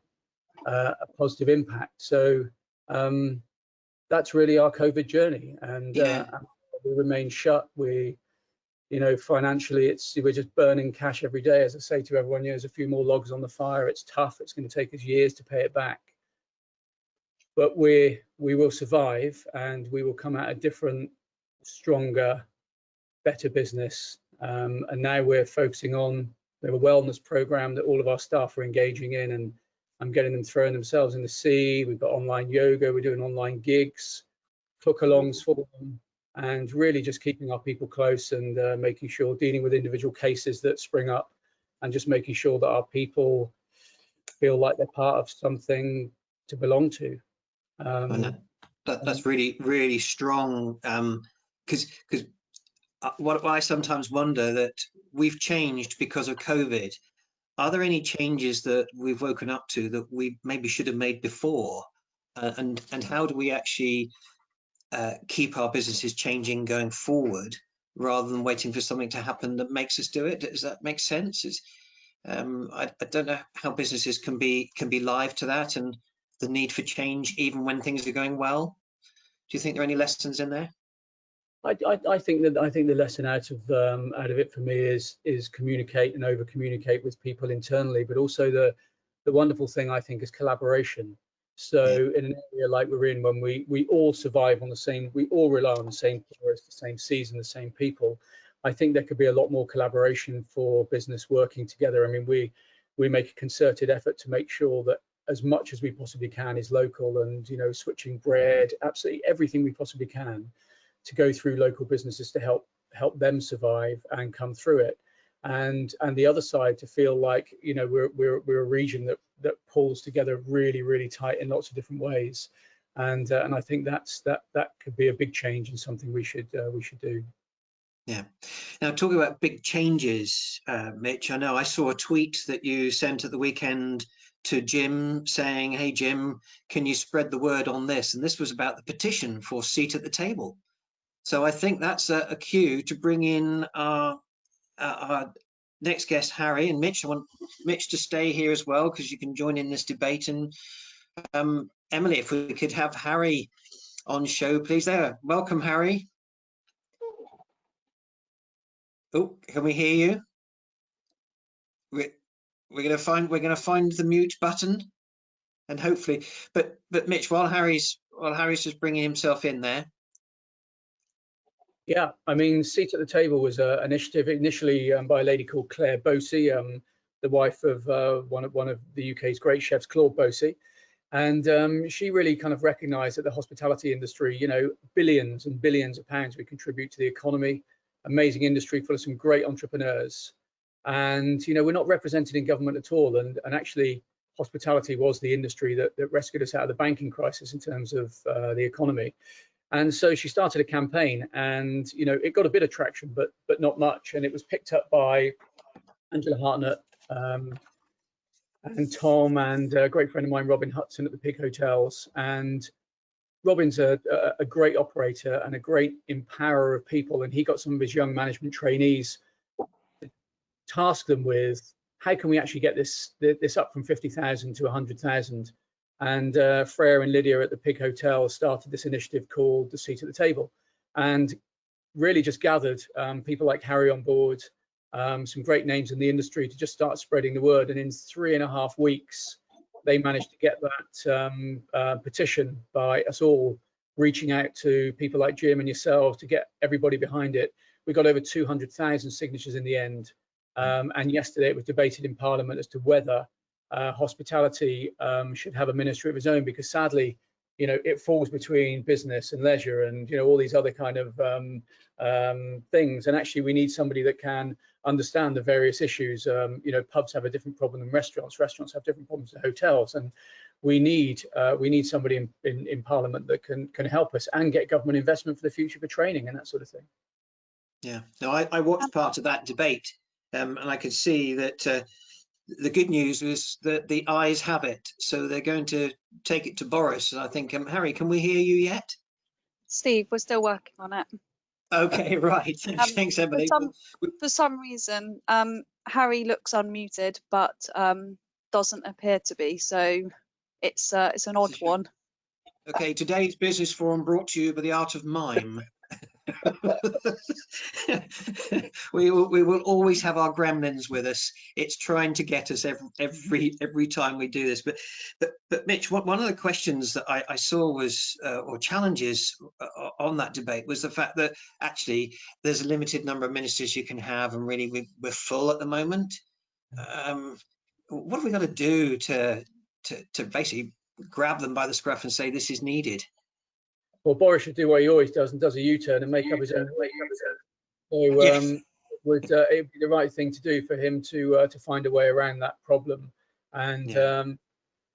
a positive impact. So that's really our COVID journey. And we remain shut. You know, financially, we're just burning cash every day. As I say to everyone, there's a few more logs on the fire. It's tough. It's going to take us years to pay it back. But we will survive, and we will come out a different, stronger, better business. And now we're focusing on a wellness program that all of our staff are engaging in, and I'm getting them throwing themselves in the sea. We've got online yoga. We're doing online gigs, cook-alongs for them, and really just keeping our people close and making sure, dealing with individual cases that spring up, and just making sure that our people feel like they're part of something to belong to. That's really strong, because what I sometimes wonder, that we've changed because of COVID. Are there any changes that we've woken up to that we maybe should have made before, and how do we actually keep our businesses changing going forward rather than waiting for something to happen that makes us do it? Does that make sense? I don't know how businesses can be live to that and the need for change even when things are going well. Do you think there are any lessons in there? I think the lesson out of it for me is communicate and over communicate with people internally, but also the wonderful thing I think is collaboration. So in an area like we're in, when we all survive on the same, we all rely on the same tourists, the same season, the same people, I think there could be a lot more collaboration for business working together. I mean, we make a concerted effort to make sure that as much as we possibly can is local, and, you know, switching bread, absolutely everything we possibly can to go through local businesses to help them survive and come through it. And the other side, to feel like, you know, we're a region that pulls together really tight in lots of different ways. And I think that could be a big change and something we should do. Yeah. Now, talking about big changes, Mitch, I know I saw a tweet that you sent at the weekend to Jim saying, hey, Jim, can you spread the word on this? And this was about the petition for seat at the table. So I think that's a cue to bring in our next guest, Harry. And Mitch, I want Mitch to stay here as well, because you can join in this debate. And Emily, if we could have Harry on show, please. There, welcome, Harry. Oh, can we hear you? we're going to find the mute button, and hopefully, but Mitch, while Harry's just bringing himself in there. Yeah, I mean, Seat at the Table was an initiative initially by a lady called Claire Bosey, the wife of one of the UK's great chefs, Claude Bosey. And she really kind of recognised that the hospitality industry, you know, billions and billions of pounds we contribute to the economy, amazing industry full of some great entrepreneurs. And, you know, we're not represented in government at all. And actually, hospitality was the industry that rescued us out of the banking crisis in terms of the economy. And so she started a campaign, and, you know, it got a bit of traction, but not much. And it was picked up by Angela Hartnett, and Tom, and a great friend of mine, Robin Hudson at the Pig Hotels. And Robin's a great operator and a great empowerer of people. And he got some of his young management trainees, tasked them with, how can we actually get this up from 50,000 to 100,000? And Freya and Lydia at the Pig Hotel started this initiative called the Seat at the Table, and really just gathered people like Harry on board, some great names in the industry, to just start spreading the word. And in 3.5 weeks, they managed to get that petition by us all reaching out to people like Jim and yourselves to get everybody behind it. We got over 200,000 signatures in the end. And yesterday it was debated in Parliament as to whether hospitality should have a ministry of its own, because sadly, you know, it falls between business and leisure and, you know, all these other kind of things. And actually, we need somebody that can understand the various issues. You know, pubs have a different problem than restaurants. Restaurants have different problems than hotels, and we need somebody in Parliament that can help us and get government investment for the future for training and that sort of thing. Yeah, no, I watched part of that debate, and I could see that the good news is that the ayes have it, so they're going to take it to Boris. And I think, Harry, can we hear you yet? Steve, we're still working on it. Okay, right. Thanks, Emily. For some reason, Harry looks unmuted, but doesn't appear to be. So it's an odd one. Okay, today's business forum brought to you by the art of mime. we will always have our gremlins with us. It's trying to get us every time we do this. But Mitch, one of the questions that I saw was or challenges on that debate was the fact that actually there's a limited number of ministers you can have, and really we're full at the moment. What have we got to do to basically grab them by the scruff and say this is needed? Well, Boris should do what he always does and does a U-turn and make up his own. So it would be the right thing to do for him to find a way around that problem. And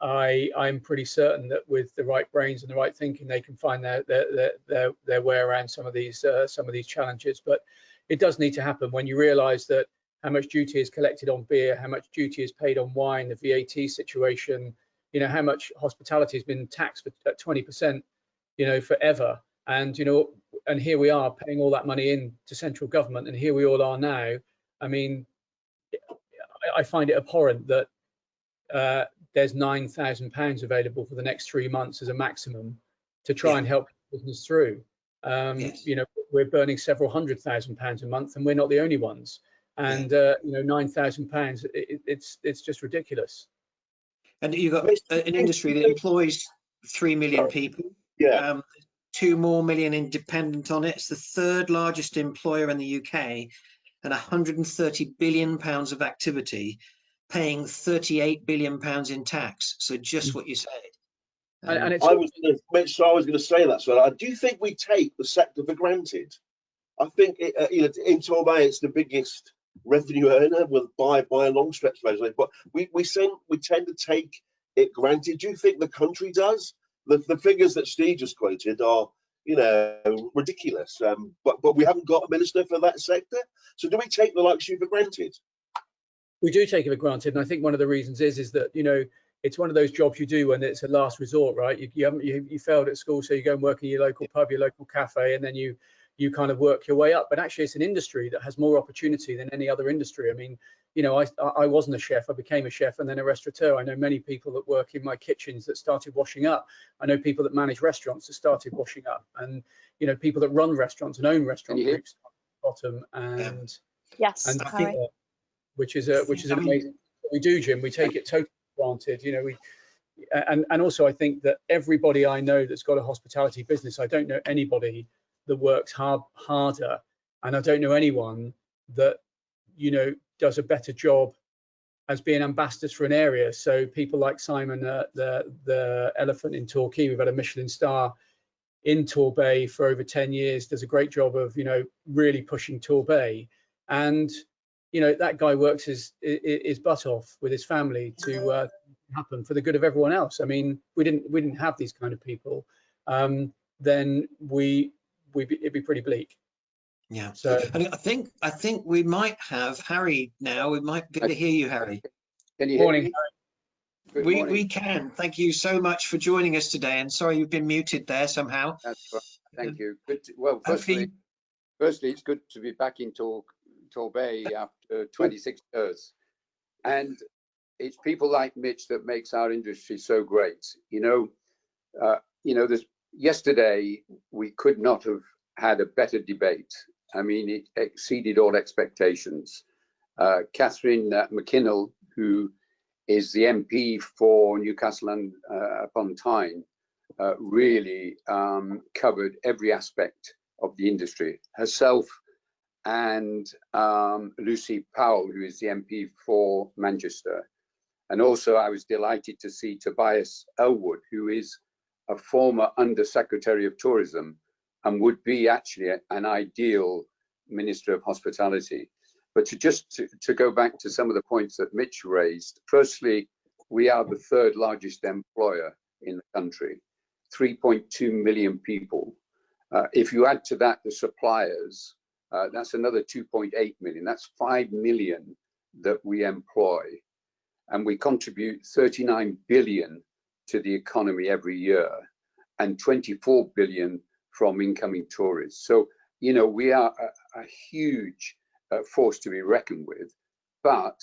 I'm pretty certain that with the right brains and the right thinking, they can find their way around some of these challenges. But it does need to happen when you realise that how much duty is collected on beer, how much duty is paid on wine, the VAT situation, you know, how much hospitality has been taxed at 20%. You know, forever. And, you know, and here we are paying all that money in to central government, and here we all are now. I mean, I find it abhorrent that there's £9,000 available for the next 3 months as a maximum to try and help business through. You know, we're burning several £100,000 a month, and we're not the only ones. And you know, £9,000, it's just ridiculous. And you've got an industry that employs 3 million people. 2 more million independent on it. It's the 3rd largest employer in the UK, and £130 billion of activity, paying £38 billion in tax. So just what you said. And it's I was going to say that. So do you think we take the sector for granted? I think you know, in Torbay it's the biggest revenue earner by a long stretch, but we tend to take it granted. Do you think the country does? The figures that Steve just quoted are, you know, ridiculous. But we haven't got a minister for that sector. So do we take the luxury for granted? We do take it for granted, and I think one of the reasons is that, you know, it's one of those jobs you do when it's a last resort, right? You failed at school, so you go and work in your local pub, your local cafe, and then you kind of work your way up. But actually, it's an industry that has more opportunity than any other industry. I mean, you know, I wasn't a chef. I became a chef and then a restaurateur. I know many people that work in my kitchens that started washing up. I know people that manage restaurants that started washing up, and, you know, people that run restaurants and own restaurant groups at the bottom. And yes, and I think which is an amazing what we do, Jim. We take it totally for granted. You know, and also I think that everybody I know that's got a hospitality business, I don't know anybody that works harder, and I don't know anyone that, you know, does a better job as being ambassadors for an area. So people like Simon, the Elephant in Torquay, we've had a Michelin star in Torbay for over 10 years, does a great job of, you know, really pushing Torbay. And, you know, that guy works his butt off with his family to happen for the good of everyone else. I mean, we didn't have these kind of people, then it'd be pretty bleak. Yeah. So And I think we might have Harry now. We might be able to hear you, Harry. Can you hear morning. me? Good We morning. can. Thank you so much for joining us today. And sorry you've been muted there somehow. That's right. Thank you. Good. Well, Hopefully, firstly, it's good to be back in Torbay after 26 years, and it's people like Mitch that makes our industry so great. You know, yesterday we could not have had a better debate. I mean, it exceeded all expectations. Catherine McKinnell, who is the MP for Newcastle upon Tyne, really covered every aspect of the industry. Herself and Lucy Powell, who is the MP for Manchester. And also I was delighted to see Tobias Elwood, who is a former Under Secretary of Tourism and would be actually an ideal Minister of Hospitality. But to go back to some of the points that Mitch raised, firstly, we are the third largest employer in the country, 3.2 million people. If you add to that the suppliers, that's another 2.8 million. That's 5 million that we employ. And we contribute 39 billion to the economy every year and 24 billion from incoming tourists. So, you know, we are a huge force to be reckoned with, but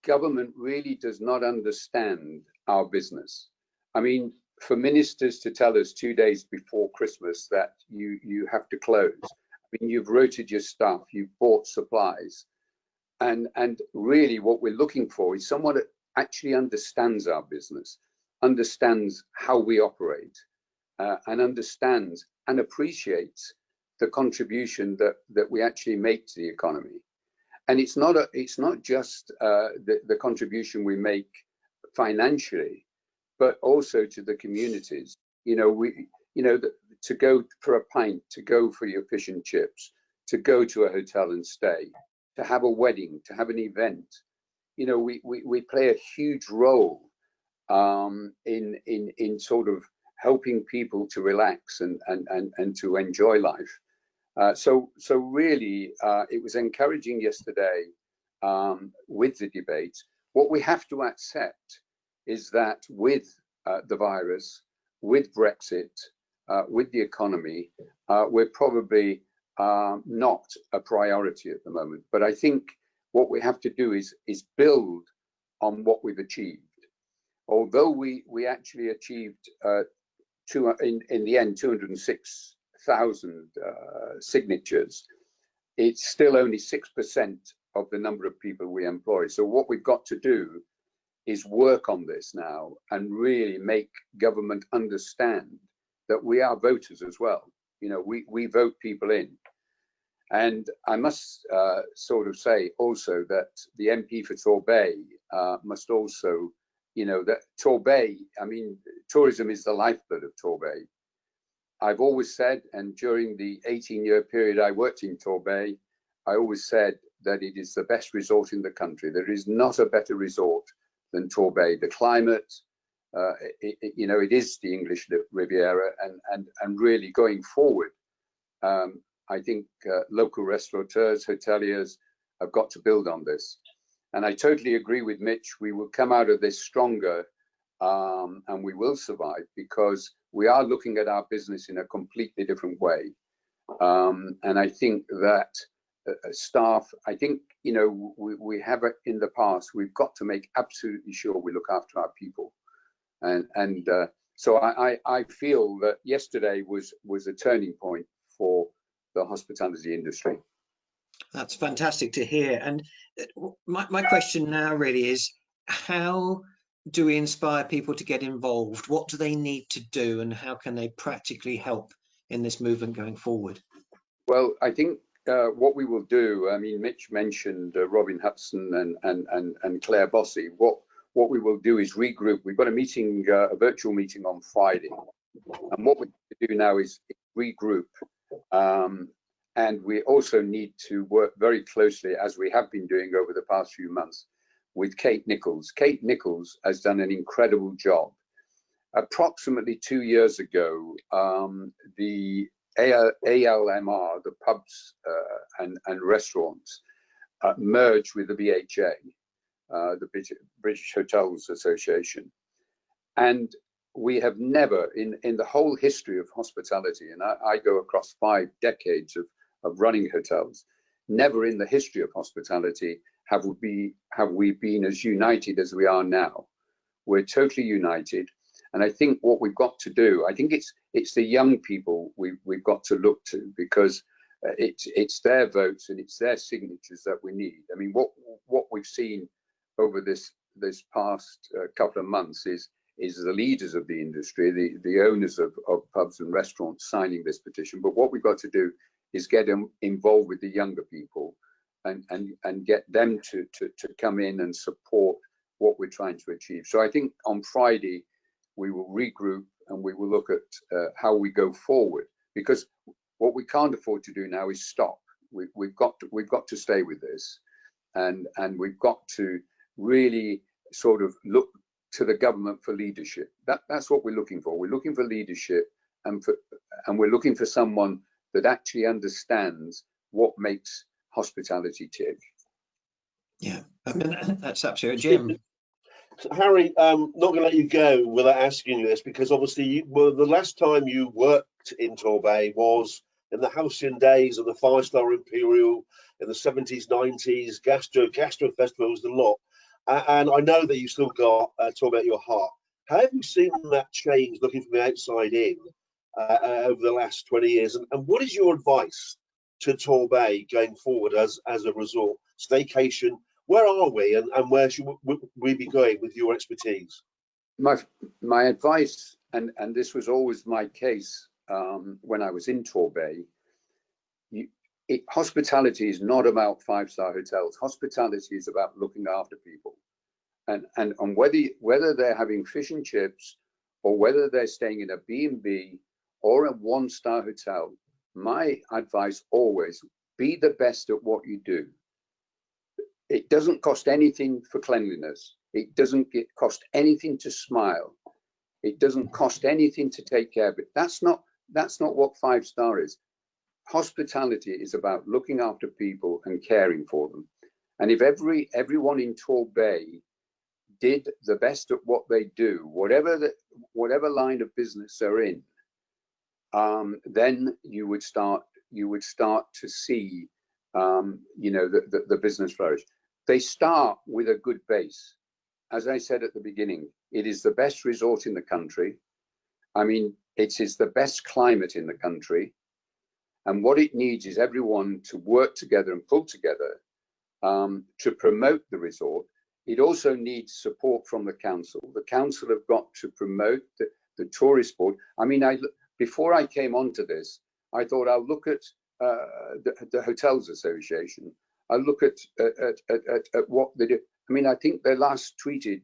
government really does not understand our business. I mean, for ministers to tell us 2 days before Christmas that you have to close, I mean, you've rotated your staff, you've bought supplies, and really what we're looking for is someone that actually understands our business, understands how we operate, and understands and appreciates the contribution that we actually make to the economy. And it's not just the contribution we make financially, but also to the communities. You know, to go for a pint, to go for your fish and chips, to go to a hotel and stay, to have a wedding, to have an event. You know, we play a huge role in sort of helping people to relax and to enjoy life. So really, it was encouraging yesterday with the debate. What we have to accept is that with the virus, with Brexit, with the economy, we're probably not a priority at the moment. But I think what we have to do is build on what we've achieved. Although we actually achieved in the end 206,000 signatures, it's still only 6% of the number of people we employ. So what we've got to do is work on this now and really make government understand that we are voters as well. You know, we vote people in. And I must sort of say also that the MP for Torbay must also, you know, that Torbay, I mean, tourism is the lifeblood of Torbay. I've always said, and during the 18-year period I worked in Torbay, I always said that it is the best resort in the country. There is not a better resort than Torbay. The climate, you know, it is the English Riviera, and really going forward, I think local restaurateurs, hoteliers have got to build on this. And I totally agree with Mitch. We will come out of this stronger, and we will survive because we are looking at our business in a completely different way. And I think that staff, I think, you know, we have in the past, we've got to make absolutely sure we look after our people. And so I feel that yesterday was a turning point for the hospitality industry. That's fantastic to hear. And my question now really is, how do we inspire people to get involved? What do they need to do, and how can they practically help in this movement going forward? Well, I think what we will do, I mean, Mitch mentioned Robin Hudson and Claire Bossy. What we will do is regroup. We've got a meeting, a virtual meeting on Friday. And what we need to do now is regroup. And we also need to work very closely, as we have been doing over the past few months, with Kate Nichols. Kate Nichols has done an incredible job. Approximately 2 years ago, the ALMR, the pubs and restaurants, merged with the BHA, the British Hotels Association. And we have never, in the whole history of hospitality, and I go across 5 decades of running hotels, never in the history of hospitality have we been as united as we are now. We're totally united. And I think what we've got to do, I think it's the young people we've got to look to, because it's their votes and it's their signatures that we need. I mean, what we've seen over this past couple of months is the leaders of the industry, the owners of pubs and restaurants signing this petition. But what we've got to do is get them involved with the younger people and get them to come in and support what we're trying to achieve. So I think on Friday, we will regroup and we will look at how we go forward, because what we can't afford to do now is stop. We've got to stay with this, and we've got to really sort of look to the government for leadership. That's what we're looking for. We're looking for leadership, and we're looking for someone that actually understands what makes hospitality tick. Yeah, I mean, that's absolutely. Jim. So, Harry, not going to let you go without asking you this, because obviously the last time you worked in Torbay was in the halcyon days of the 5-star Imperial in the 70s, 90s, Gastro festivals, the lot. And I know that you still got Torbay at your heart. How have you seen that change, looking from the outside in, over the last 20 years? And what is your advice to Torbay going forward as a resort? Staycation, where are we, and where should we be going with your expertise? My advice, and this was always my case when I was in Torbay, hospitality is not about 5-star hotels. Hospitality is about looking after people, and whether they're having fish and chips, or whether they're staying in a B&B or a 1-star hotel. My advice always: be the best at what you do. It doesn't cost anything for cleanliness. It doesn't cost anything to smile. It doesn't cost anything to take care of it. That's not what 5-star is. Hospitality is about looking after people and caring for them. And if everyone in Torbay did the best at what they do, whatever line of business they're in, then you would start to see the business flourish. They start with a good base. As I said at the beginning, it is the best resort in the country. I mean, it is the best climate in the country. And what it needs is everyone to work together and pull together to promote the resort. It also needs support from the council. The council have got to promote the tourist board. I mean, before I came onto this, I thought I'll look at the Hotels Association. I'll look at what they do. I mean, I think they last tweeted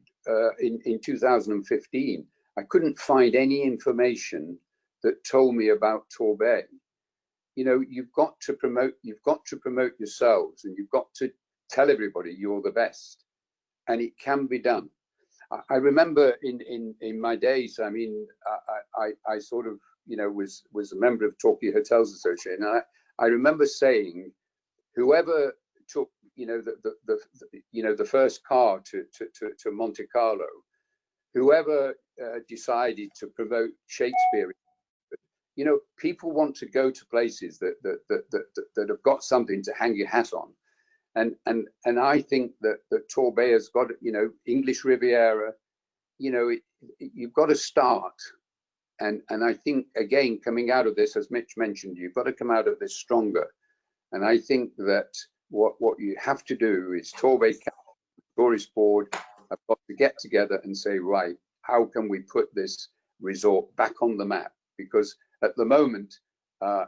in 2015. I couldn't find any information that told me about Torbay. You know, you've got to promote yourselves, and you've got to tell everybody you're the best, and it can be done. I remember in my days, I mean, I sort of, was a member of Torquay Hotels Association, and I remember saying, whoever took, the first car to Monte Carlo, whoever decided to promote Shakespeare, people want to go to places that have got something to hang your hat on. And I think that Torbay has got, English Riviera, you've got to start. And I think, again, coming out of this, as Mitch mentioned, you've got to come out of this stronger. And I think that what you have to do is Torbay Tourist Board have got to get together and say, right, how can we put this resort back on the map? Because at the moment,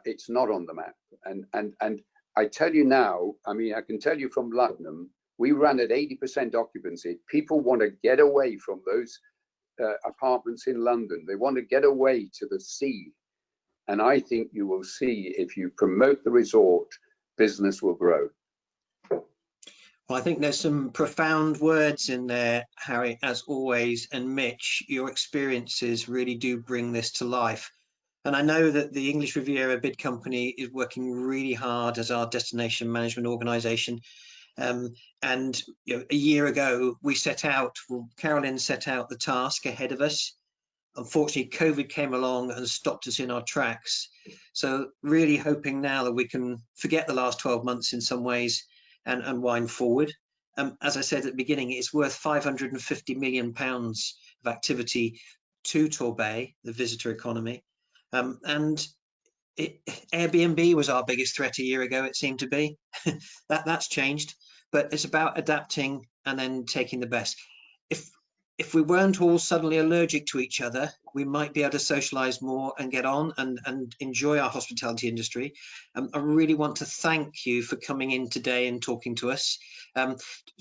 it's not on the map. And I tell you now, I mean, I can tell you from Lucknow, we ran at 80% occupancy. People want to get away from those apartments in London. They want to get away to the sea. And I think you will see, if you promote the resort, business will grow. Well, I think there's some profound words in there, Harry, as always, and Mitch, your experiences really do bring this to life. And I know that the English Riviera Bid Company is working really hard as our destination management organisation. And you know, a year ago, we set out, well, Carolyn set out the task ahead of us. Unfortunately, COVID came along and stopped us in our tracks. So really hoping now that we can forget the last 12 months in some ways and wind forward. As I said at the beginning, it's worth £550 million of activity to Torbay, the visitor economy. And Airbnb was our biggest threat a year ago, it seemed to be. That's changed, but it's about adapting and then taking the best. If we weren't all suddenly allergic to each other, we might be able to socialize more and get on and enjoy our hospitality industry. I really want to thank you for coming in today and talking to us.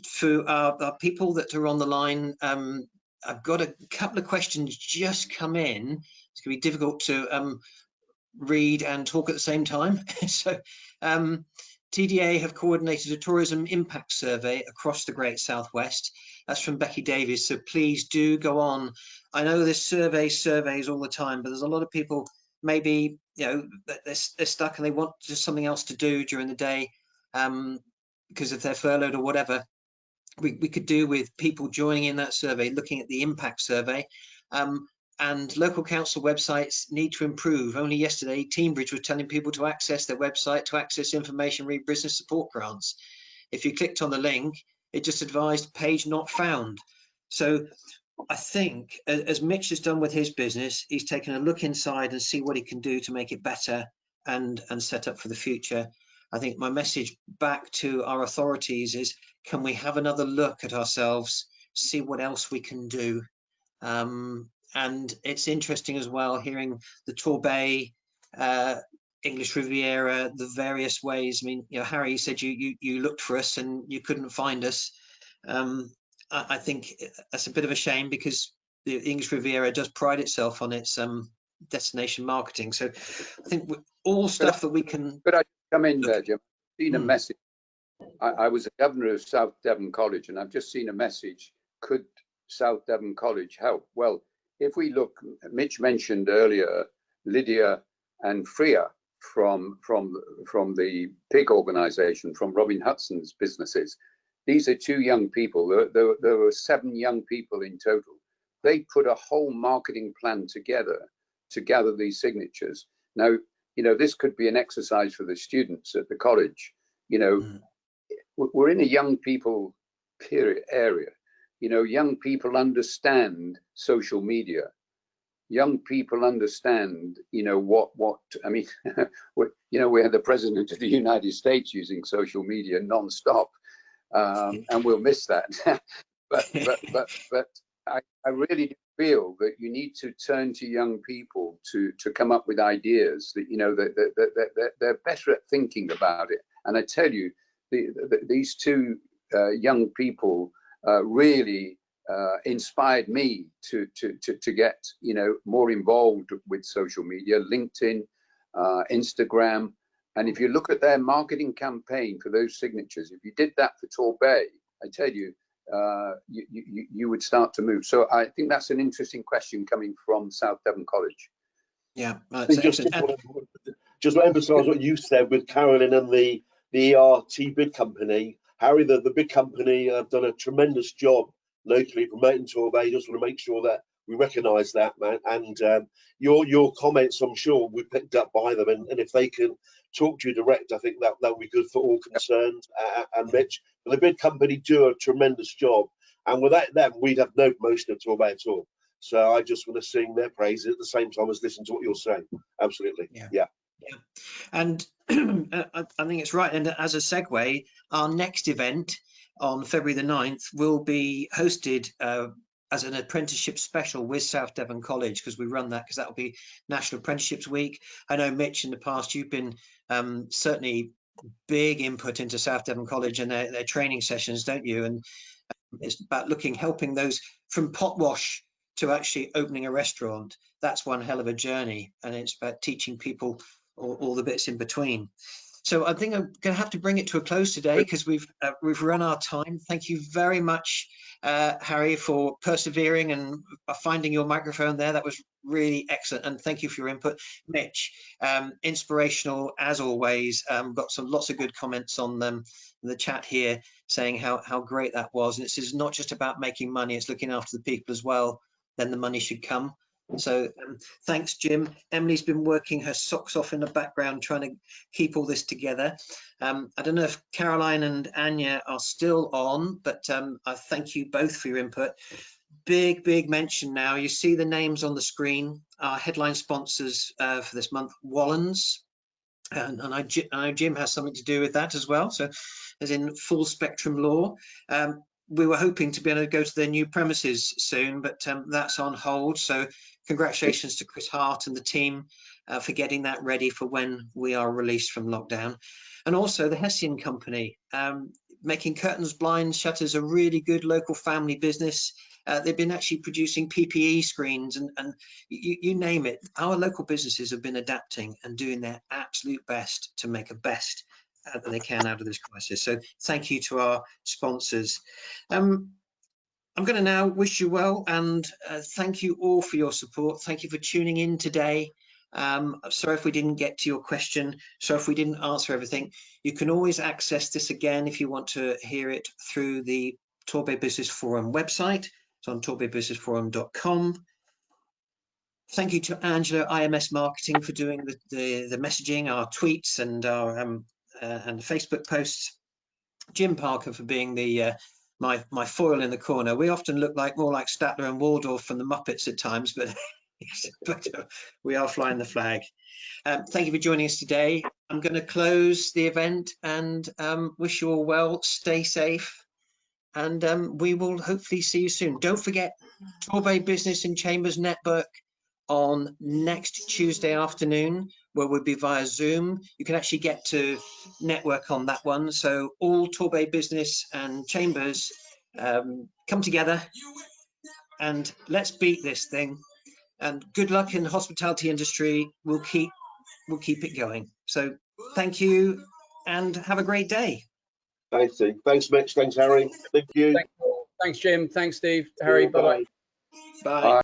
For our people that are on the line, I've got a couple of questions just come in. It's going to be difficult to read and talk at the same time. So TDA have coordinated a tourism impact survey across the Great Southwest. That's from Becky Davies, so please do go on. I know there's surveys all the time, but there's a lot of people, maybe, you know, they're stuck and they want just something else to do during the day because if they're furloughed or whatever. We could do with people joining in that survey, looking at the impact survey. And local council websites need to improve. Only yesterday, Teambridge was telling people to access their website to access information, read business support grants. If you clicked on the link, it just advised page not found. So I think, as Mitch has done with his business, he's taken a look inside and see what he can do to make it better and set up for the future. I think my message back to our authorities is, can we have another look at ourselves, see what else we can do? And it's interesting as well hearing the Torbay, English Riviera, the various ways. I mean, you know, Harry, you said you looked for us and you couldn't find us. I think that's a bit of a shame because the English Riviera does pride itself on its destination marketing. So I think all stuff that we can. Could I come in there, Jim? I've seen a message. I was a governor of South Devon College, and I've just seen a message. Could South Devon College help? Well, if we look, Mitch mentioned earlier Lydia and Freya from the PIG organization, from Robin Hudson's businesses. These are two young people. There were 7 young people in total. They put a whole marketing plan together to gather these signatures. Now, you know, this could be an exercise for the students at the college. You know, we're in a young people area. You know, young people understand social media. Young people understand, you know, what I mean, you know, we had the president of the United States using social media non-stop, and we'll miss that. but I really do feel that you need to turn to young people to come up with ideas that, you know, that they're better at thinking about it. And I tell you, these two young people really inspired me to get, you know, more involved with social media, LinkedIn, Instagram. And if you look at their marketing campaign for those signatures, if you did that for Torbay, I tell you, you would start to move. So I think that's an interesting question coming from South Devon College. Yeah, just to emphasise what you said with Carolyn and the ERT bid company, Harry, the bid company have done a tremendous job locally promoting Torbay. Just want to make sure that we recognise that, man. And your comments, I'm sure, we picked up by them. And if they can talk to you direct, I think that would be good for all concerned. And Mitch, the bid company do a tremendous job. And without them, we'd have no promotion of Torbay at all. So I just want to sing their praises at the same time as listen to what you're saying. Absolutely. Yeah. Yeah. Yeah, and I think it's right. And as a segue, our next event on February the 9th will be hosted as an apprenticeship special with South Devon College, because we run that because that will be National Apprenticeships Week. I know, Mitch, in the past you've been certainly big input into South Devon College and their training sessions, don't you? And it's about helping those from pot wash to actually opening a restaurant. That's one hell of a journey, and it's about teaching people all the bits in between. So I think I'm going to have to bring it to a close today, because we've run our time. Thank you very much, Harry, for persevering and finding your microphone there. That was really excellent, and thank you for your input. Mitch, inspirational as always. Got lots of good comments on the chat here saying how great that was. And it's not just about making money, it's looking after the people as well. Then the money should come. So thanks, Jim. Emily's been working her socks off in the background trying to keep all this together. I don't know if Caroline and Anya are still on, but I thank you both for your input. Big mention now. You see the names on the screen. Our headline sponsors for this month, Wallens. And I know Jim has something to do with that as well. So as in Full Spectrum Law. We were hoping to be able to go to their new premises soon, but that's on hold. So congratulations to Chris Hart and the team for getting that ready for when we are released from lockdown. And also the Hessian Company, making curtains, blinds, shutters, a really good local family business. They've been actually producing PPE screens and you name it. Our local businesses have been adapting and doing their absolute best to make a best that they can out of this crisis. So thank you to our sponsors. I'm going to now wish you well, and thank you all for your support. Thank you for tuning in today. Sorry if we didn't get to your question. Sorry if we didn't answer everything. You can always access this again if you want to hear it through the Torbay Business Forum website. It's on torbaybusinessforum.com. Thank you to Angela, IMS Marketing, for doing the messaging, our tweets and our and Facebook posts. Jim Parker for being the my foil in the corner. We often look more like Statler and Waldorf from the Muppets at times, but, we are flying the flag. Thank you for joining us today. I'm going to close the event and wish you all well. Stay safe, and we will hopefully see you soon. Don't forget Torbay Business and Chambers Network on next Tuesday afternoon, where we'll be via Zoom. You can actually get to network on that one. So all Torbay Business and Chambers come together and let's beat this thing. And good luck in the hospitality industry. We'll keep it going. So thank you and have a great day. Thanks, Steve. Thanks, Mitch. Thanks, Harry. Thank you. Thanks, Jim. Thanks, Steve. Harry. Bye-bye. Bye.